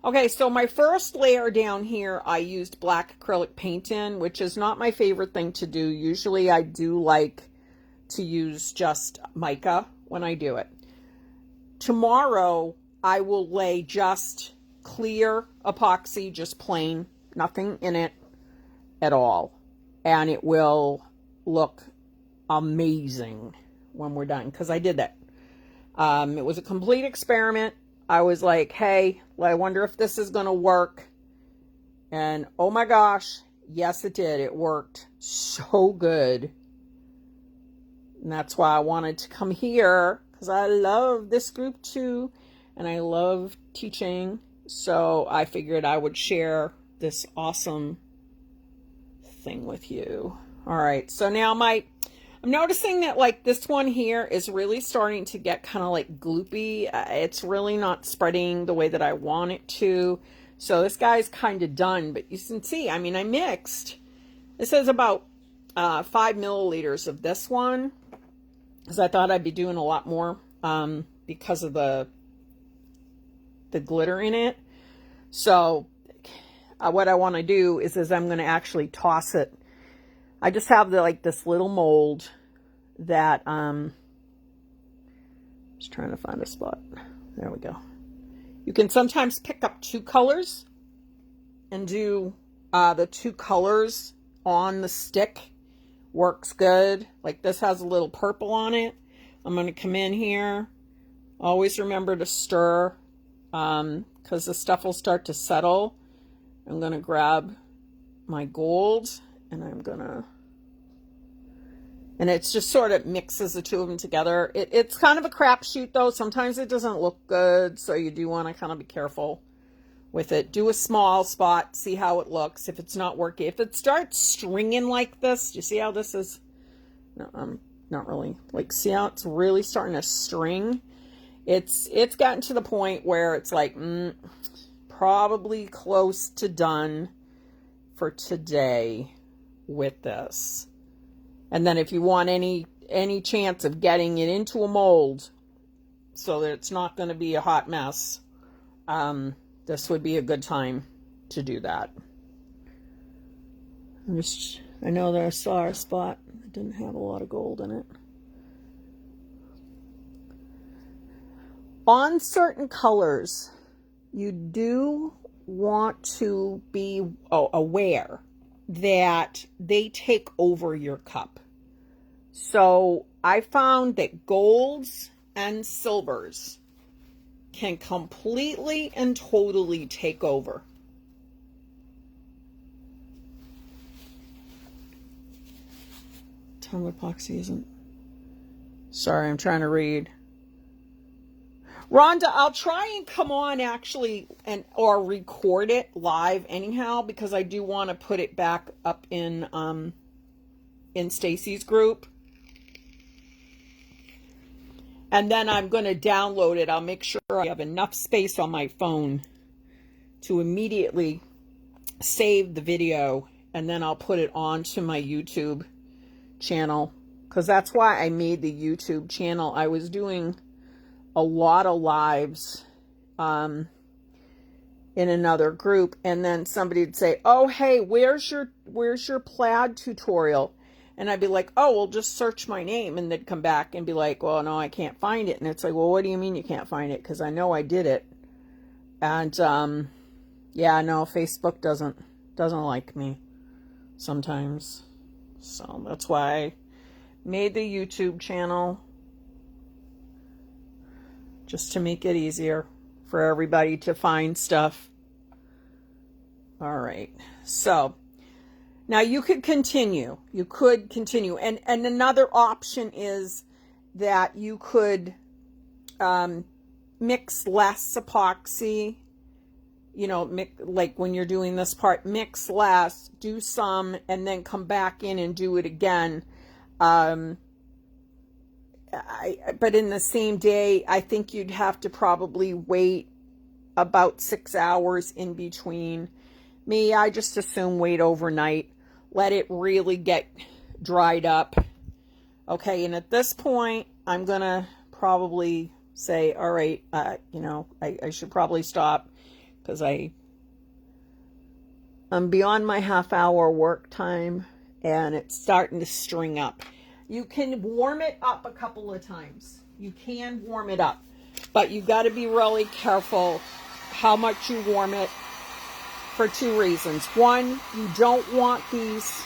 Okay, so my first layer down here, I used black acrylic paint in, which is not my favorite thing to do. Usually I do like to use just mica when I do it. Tomorrow, I will lay just clear epoxy, just plain, nothing in it at all. And it will look amazing when we're done, because I did that. It was a complete experiment. I was like, hey, I wonder if this is going to work. And oh my gosh, yes, it did. It worked so good. And that's why I wanted to come here, because I love this group too. And I love teaching. So I figured I would share this awesome thing with you. All right. So now I'm noticing that like this one here is really starting to get kind of like gloopy. It's really not spreading the way that I want it to. So this guy's kind of done, but you can see, I mean, I mixed. This is about 5 milliliters of this one, because I thought I'd be doing a lot more because of the glitter in it. So what I want to do is I'm going to actually toss it. I just have this little mold that just trying to find a spot. There we go. You can sometimes pick up 2 colors and do the 2 colors on the stick. Works good. Like this has a little purple on it. I'm going to come in here. Always remember to stir because the stuff will start to settle. I'm going to grab my gold and I'm going to, and it's just sort of mixes the 2 of them together. It's kind of a crapshoot though. Sometimes it doesn't look good. So you do want to kind of be careful with it. Do a small spot, see how it looks. If it's not working, if it starts stringing like this, do you see how this is? No, not really. Like, see how it's really starting to string? It's gotten to the point where it's like, probably close to done for today with this. And then if you want any chance of getting it into a mold so that it's not going to be a hot mess, this would be a good time to do that. I know that I saw a spot that didn't have a lot of gold in it. On certain colors, you do want to be aware that they take over your cup. So I found that golds and silvers can completely and totally take over. Tumbler epoxy isn't. Sorry, I'm trying to read. Rhonda, I'll try and come on actually or record it live anyhow, because I do want to put it back up in Stacy's group. And then I'm going to download it. I'll make sure I have enough space on my phone to immediately save the video, and then I'll put it onto my YouTube channel, because that's why I made the YouTube channel. I was doing a lot of lives in another group, and then somebody would say, oh hey, where's your plaid tutorial? And I'd be like, oh, well, just search my name. And they'd come back and be like, well, no, I can't find it. And it's like, well, what do you mean you can't find it? Because I know I did it. And yeah, no, Facebook doesn't like me sometimes. So that's why I made the YouTube channel, just to make it easier for everybody to find stuff. All right. So now you could continue. You could continue. And another option is that you could mix less epoxy. You know, like when you're doing this part, mix less, do some, and then come back in and do it again. But in the same day, I think you'd have to probably wait about 6 hours in between. Me, I just assume wait overnight. Let it really get dried up. Okay, and at this point, I'm going to probably say, all right, you know, I should probably stop, because I'm beyond my half-hour work time, and it's starting to string up. You can warm it up a couple of times. You can warm it up, but you got to be really careful how much you warm it for two reasons. One, you don't want these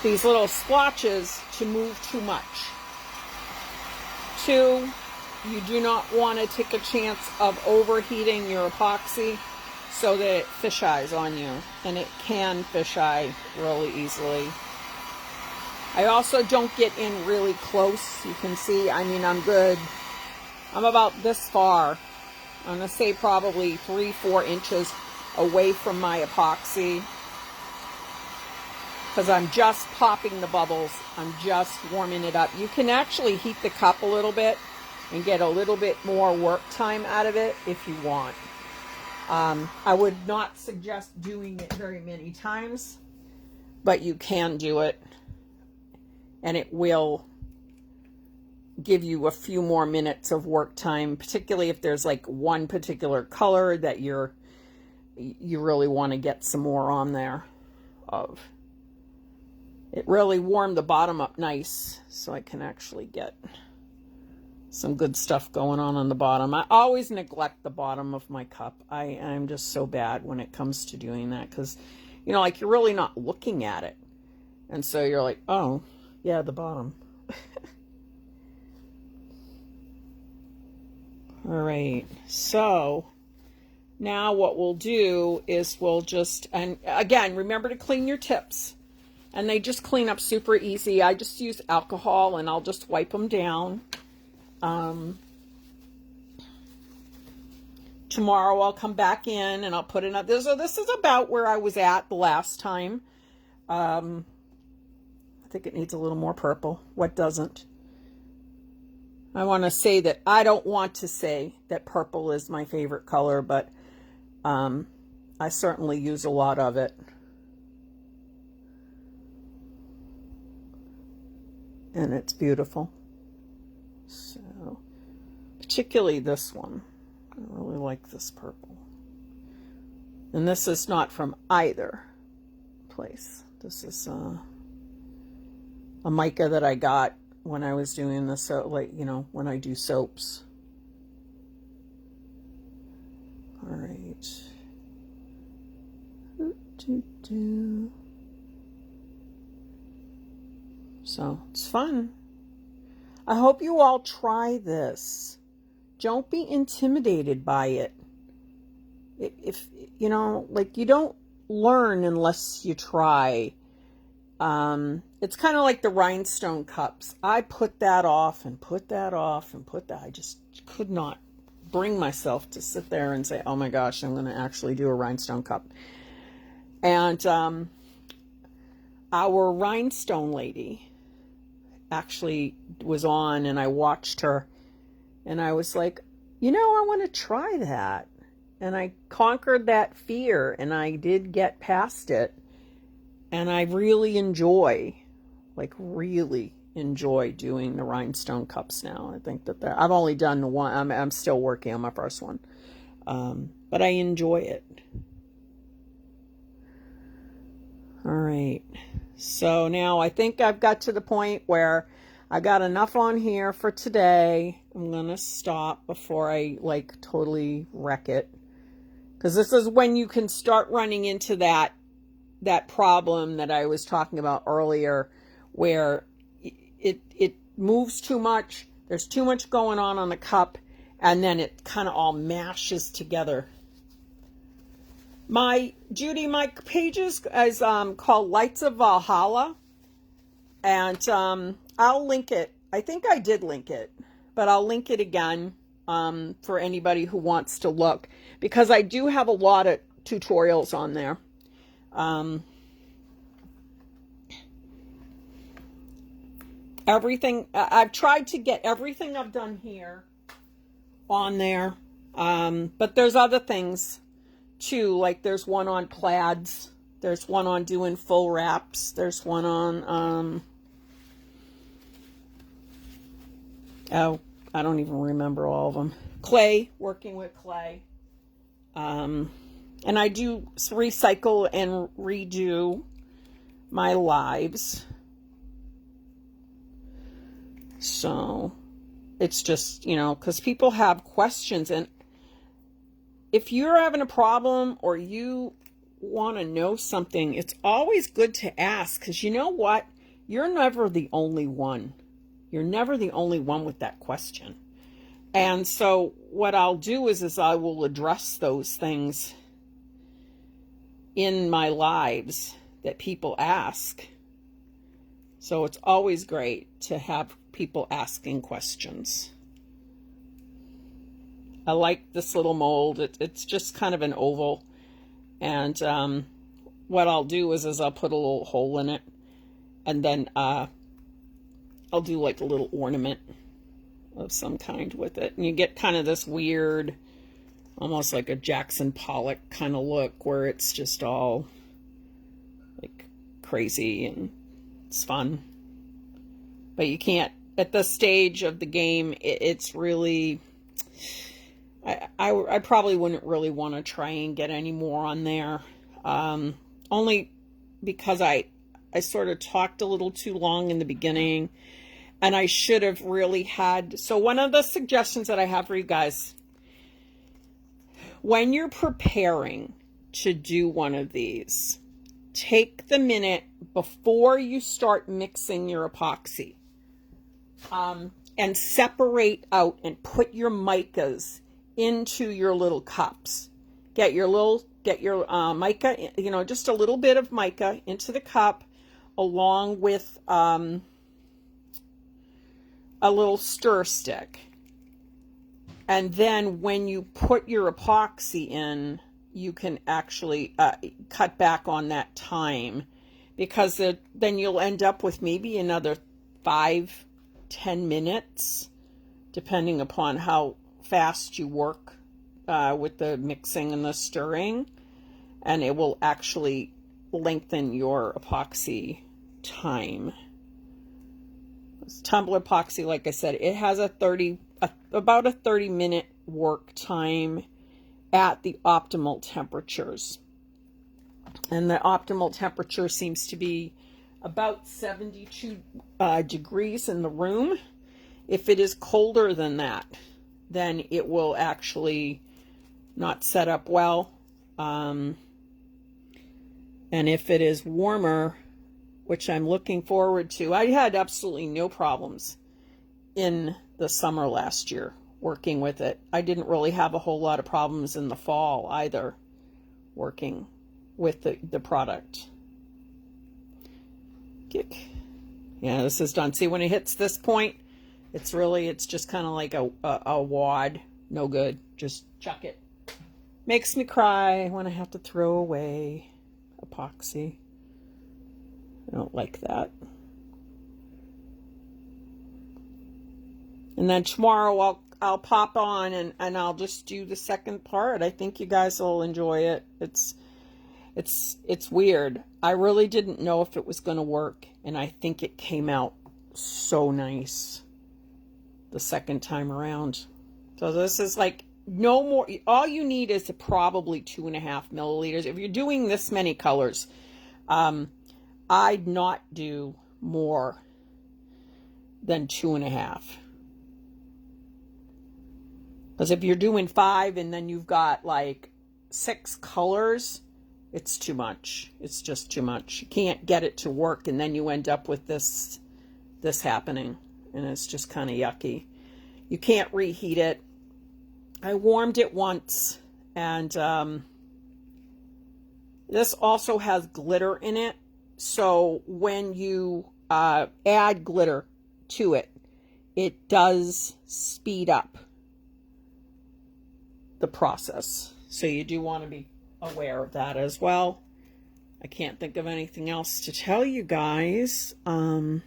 little splotches to move too much. Two, you do not want to take a chance of overheating your epoxy so that it fisheyes on you, and it can fisheye really easily. I also don't get in really close. You can see, I mean, I'm good. I'm about this far. I'm going to say probably 3-4 inches away from my epoxy, because I'm just popping the bubbles. I'm just warming it up. You can actually heat the cup a little bit and get a little bit more work time out of it if you want. I would not suggest doing it very many times, but you can do it, and it will give you a few more minutes of work time, particularly if there's like one particular color that you really want to get some more on there of. It really warmed the bottom up nice, so I can actually get some good stuff going on the bottom. I always neglect the bottom of my cup. I'm just so bad when it comes to doing that, because, you know, like, you're really not looking at it. And so you're like, oh, yeah, the bottom. All right, so now what we'll do is we'll just, and again, remember to clean your tips. And they just clean up super easy. I just use alcohol, and I'll just wipe them down. Tomorrow I'll come back in and I'll put another. So this is about where I was at the last time. I think it needs a little more purple. What doesn't? I want to say that I don't want to say that purple is my favorite color, but I certainly use a lot of it. And it's beautiful. So, particularly this one. I really like this purple. And this is not from either place. This is a mica that I got when I was doing the soap, like, you know, when I do soaps. All right. So it's fun. I hope you all try this. Don't be intimidated by it. If you know, like, you don't learn unless you try. It's kind of like the rhinestone cups. I put that off and put that off and put that. I just could not bring myself to sit there and say, oh my gosh, I'm going to actually do a rhinestone cup. And our rhinestone lady actually was on, and I watched her, and I was like, you know, I want to try that. And I conquered that fear, and I did get past it. And I really enjoy, like, really enjoy doing the rhinestone cups now. I think that I've only done the one. I'm still working on my first one. But I enjoy it. All right. So now I think I've got to the point where I got enough on here for today. I'm going to stop before I, like, totally wreck it. Because this is when you can start running into that problem that I was talking about earlier, where it moves too much. There's too much going on the cup, and then it kind of all mashes together. My pages is called Lights of Valhalla, and I'll link it. I think I did link it, but I'll link it again for anybody who wants to look, because I do have a lot of tutorials on there. Everything, I've tried to get everything I've done here on there, but there's other things too, like there's one on plaids, there's one on doing full wraps, there's one on oh, I don't even remember all of them. Clay, working with clay. And I do recycle and redo my lives. So it's just, you know, because people have questions. And if you're having a problem or you want to know something, it's always good to ask, because you know what? You're never the only one. You're never the only one with that question. And so what I'll do is I will address those things in my lives that people ask. So it's always great to have people asking questions. I like this little mold. It's just kind of an oval. And what I'll do is I'll put a little hole in it. And then I'll do like a little ornament of some kind with it. And you get kind of this weird, almost like a Jackson Pollock kind of look, where it's just all like crazy and it's fun. But you can't, at this stage of the game, it's really, I probably wouldn't really want to try and get any more on there. Only because I sort of talked a little too long in the beginning, and I should have really had, so one of the suggestions that I have for you guys, when you're preparing to do one of these, take the minute before you start mixing your epoxy, and separate out and put your micas into your little cups. Get your mica, you know, just a little bit of mica into the cup, along with a little stir stick. And then when you put your epoxy in, you can actually cut back on that time, because then you'll end up with maybe another 5-10 minutes, depending upon how fast you work with the mixing and the stirring, and it will actually lengthen your epoxy time. This Tumbler epoxy, like I said, it has about a 30-minute work time at the optimal temperatures. And the optimal temperature seems to be about 72 degrees in the room. If it is colder than that, then it will actually not set up well. And if it is warmer, which I'm looking forward to, I had absolutely no problems in the summer last year working with it. I didn't really have a whole lot of problems in the fall either working with the product. Yeah, this is done. See, when it hits this point, it's just kind of like a wad. No good. Just chuck it. Makes me cry when I have to throw away epoxy. I don't like that. And then tomorrow I'll pop on and I'll just do the second part. I think you guys will enjoy it. It's weird. I really didn't know if it was going to work, and I think it came out so nice the second time around. So this is like no more. All you need is probably 2.5 milliliters. If you're doing this many colors, I'd not do more than 2.5. Because if you're doing 5 and then you've got like 6 colors, it's too much. It's just too much. You can't get it to work, and then you end up with this happening, and it's just kind of yucky. You can't reheat it. I warmed it once, and this also has glitter in it. So when you add glitter to it, it does speed up the process. So you do want to be aware of that as well. I can't think of anything else to tell you guys that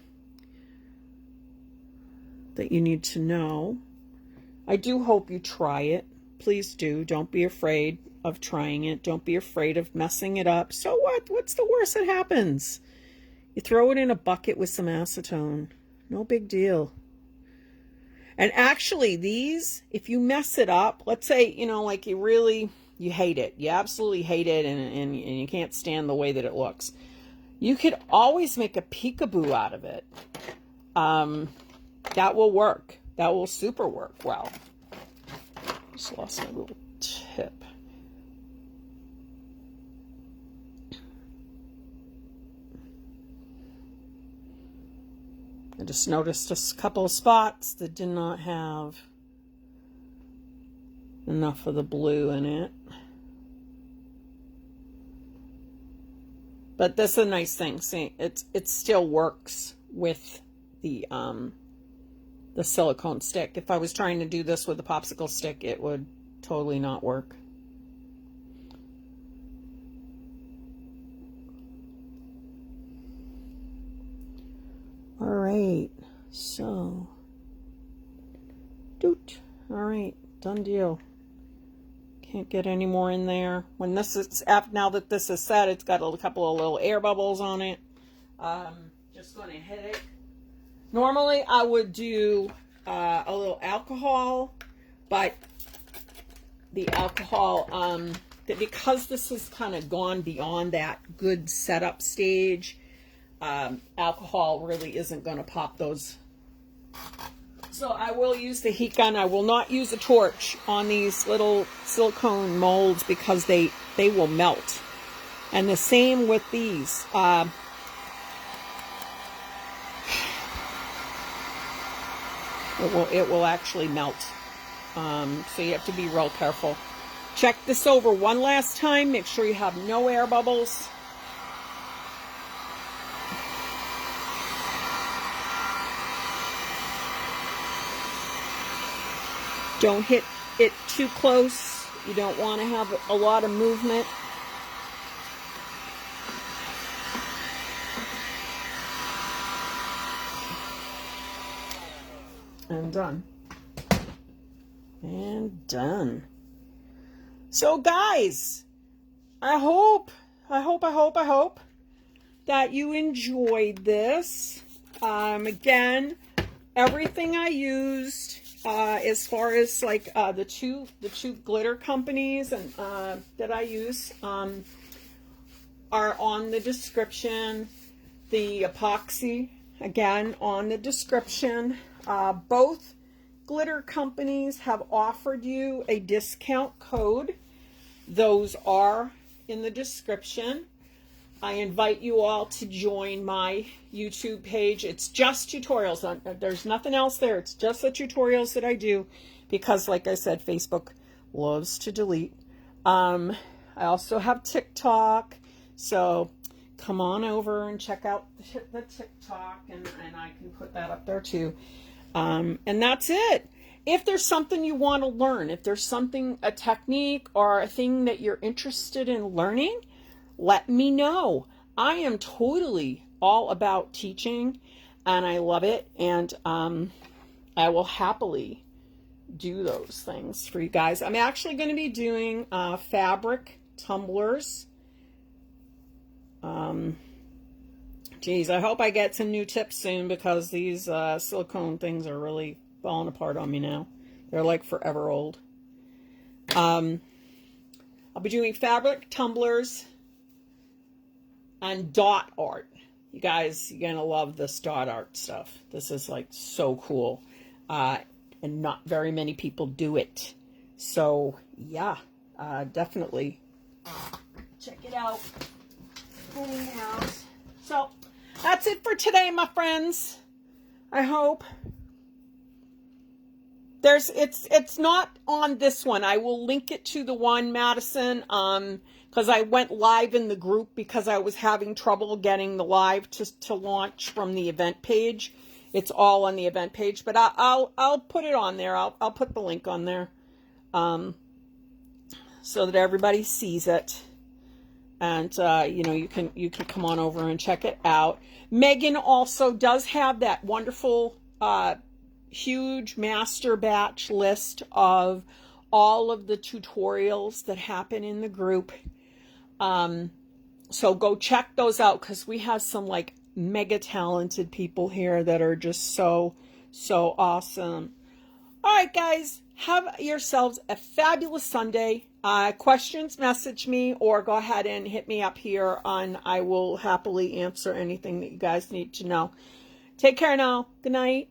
you need to know. I do hope you try it. Please do. Don't be afraid of trying it. Don't be afraid of messing it up. So what? What's the worst that happens? You throw it in a bucket with some acetone. No big deal. And actually these, if you mess it up, let's say, you know, like you really, you hate it. You absolutely hate it, and you can't stand the way that it looks. You could always make a peekaboo out of it. That will work. That will super work well. Just lost my little tip. I just noticed a couple of spots that did not have enough of the blue in it. But that's a nice thing. See, it still works with the silicone stick. If I was trying to do this with a popsicle stick, it would totally not work. All right, so, doot. All right, done deal. Can't get any more in there. When this is, now that this is set, it's got a couple of little air bubbles on it. Just going to hit it. Normally, I would do a little alcohol, but the alcohol, because this has kind of gone beyond that good setup stage, alcohol really isn't going to pop those. So I will use the heat gun. I will not use a torch on these little silicone molds because they will melt. And the same with these. It will actually melt. So you have to be real careful. Check this over one last time. Make sure you have no air bubbles. Don't hit it too close. You don't want to have a lot of movement. And done. And done. So guys, I hope that you enjoyed this. Again, everything I used as far as like the two glitter companies and that I use are on the description. The Epoxy, again, on the description. Both glitter companies have offered you a discount code. Those are in the description. I invite you all to join my YouTube page. It's just tutorials. There's nothing else there. It's just the tutorials that I do because, like I said, Facebook loves to delete. I also have TikTok. So come on over and check out the TikTok, and I can put that up there too. And that's it. If there's something you want to learn, if there's something, a technique or a thing that you're interested in learning, let me know. I am totally all about teaching, and I love it, and I will happily do those things for you guys. I'm actually going to be doing fabric tumblers. Geez, I hope I get some new tips soon because these silicone things are really falling apart on me now. They're like forever old. I'll be doing fabric tumblers and dot art. You guys, you're gonna love this dot art stuff. This is like so cool, and not very many people do it. So yeah, definitely check it out. So that's it for today, my friends. I hope it's not on this one. I will link it to the one, Madison, because I went live in the group because I was having trouble getting the live to launch from the event page. It's all on the event page, but I'll put it on there. I'll put the link on there, so that everybody sees it. And you know, you can come on over and check it out. Megan also does have that wonderful huge master batch list of all of the tutorials that happen in the group. So go check those out because we have some like mega talented people here that are just so awesome. All right, guys, have yourselves a fabulous Sunday. Questions, message me, or go ahead and hit me up here I will happily answer anything that you guys need to know. Take care now. Good night.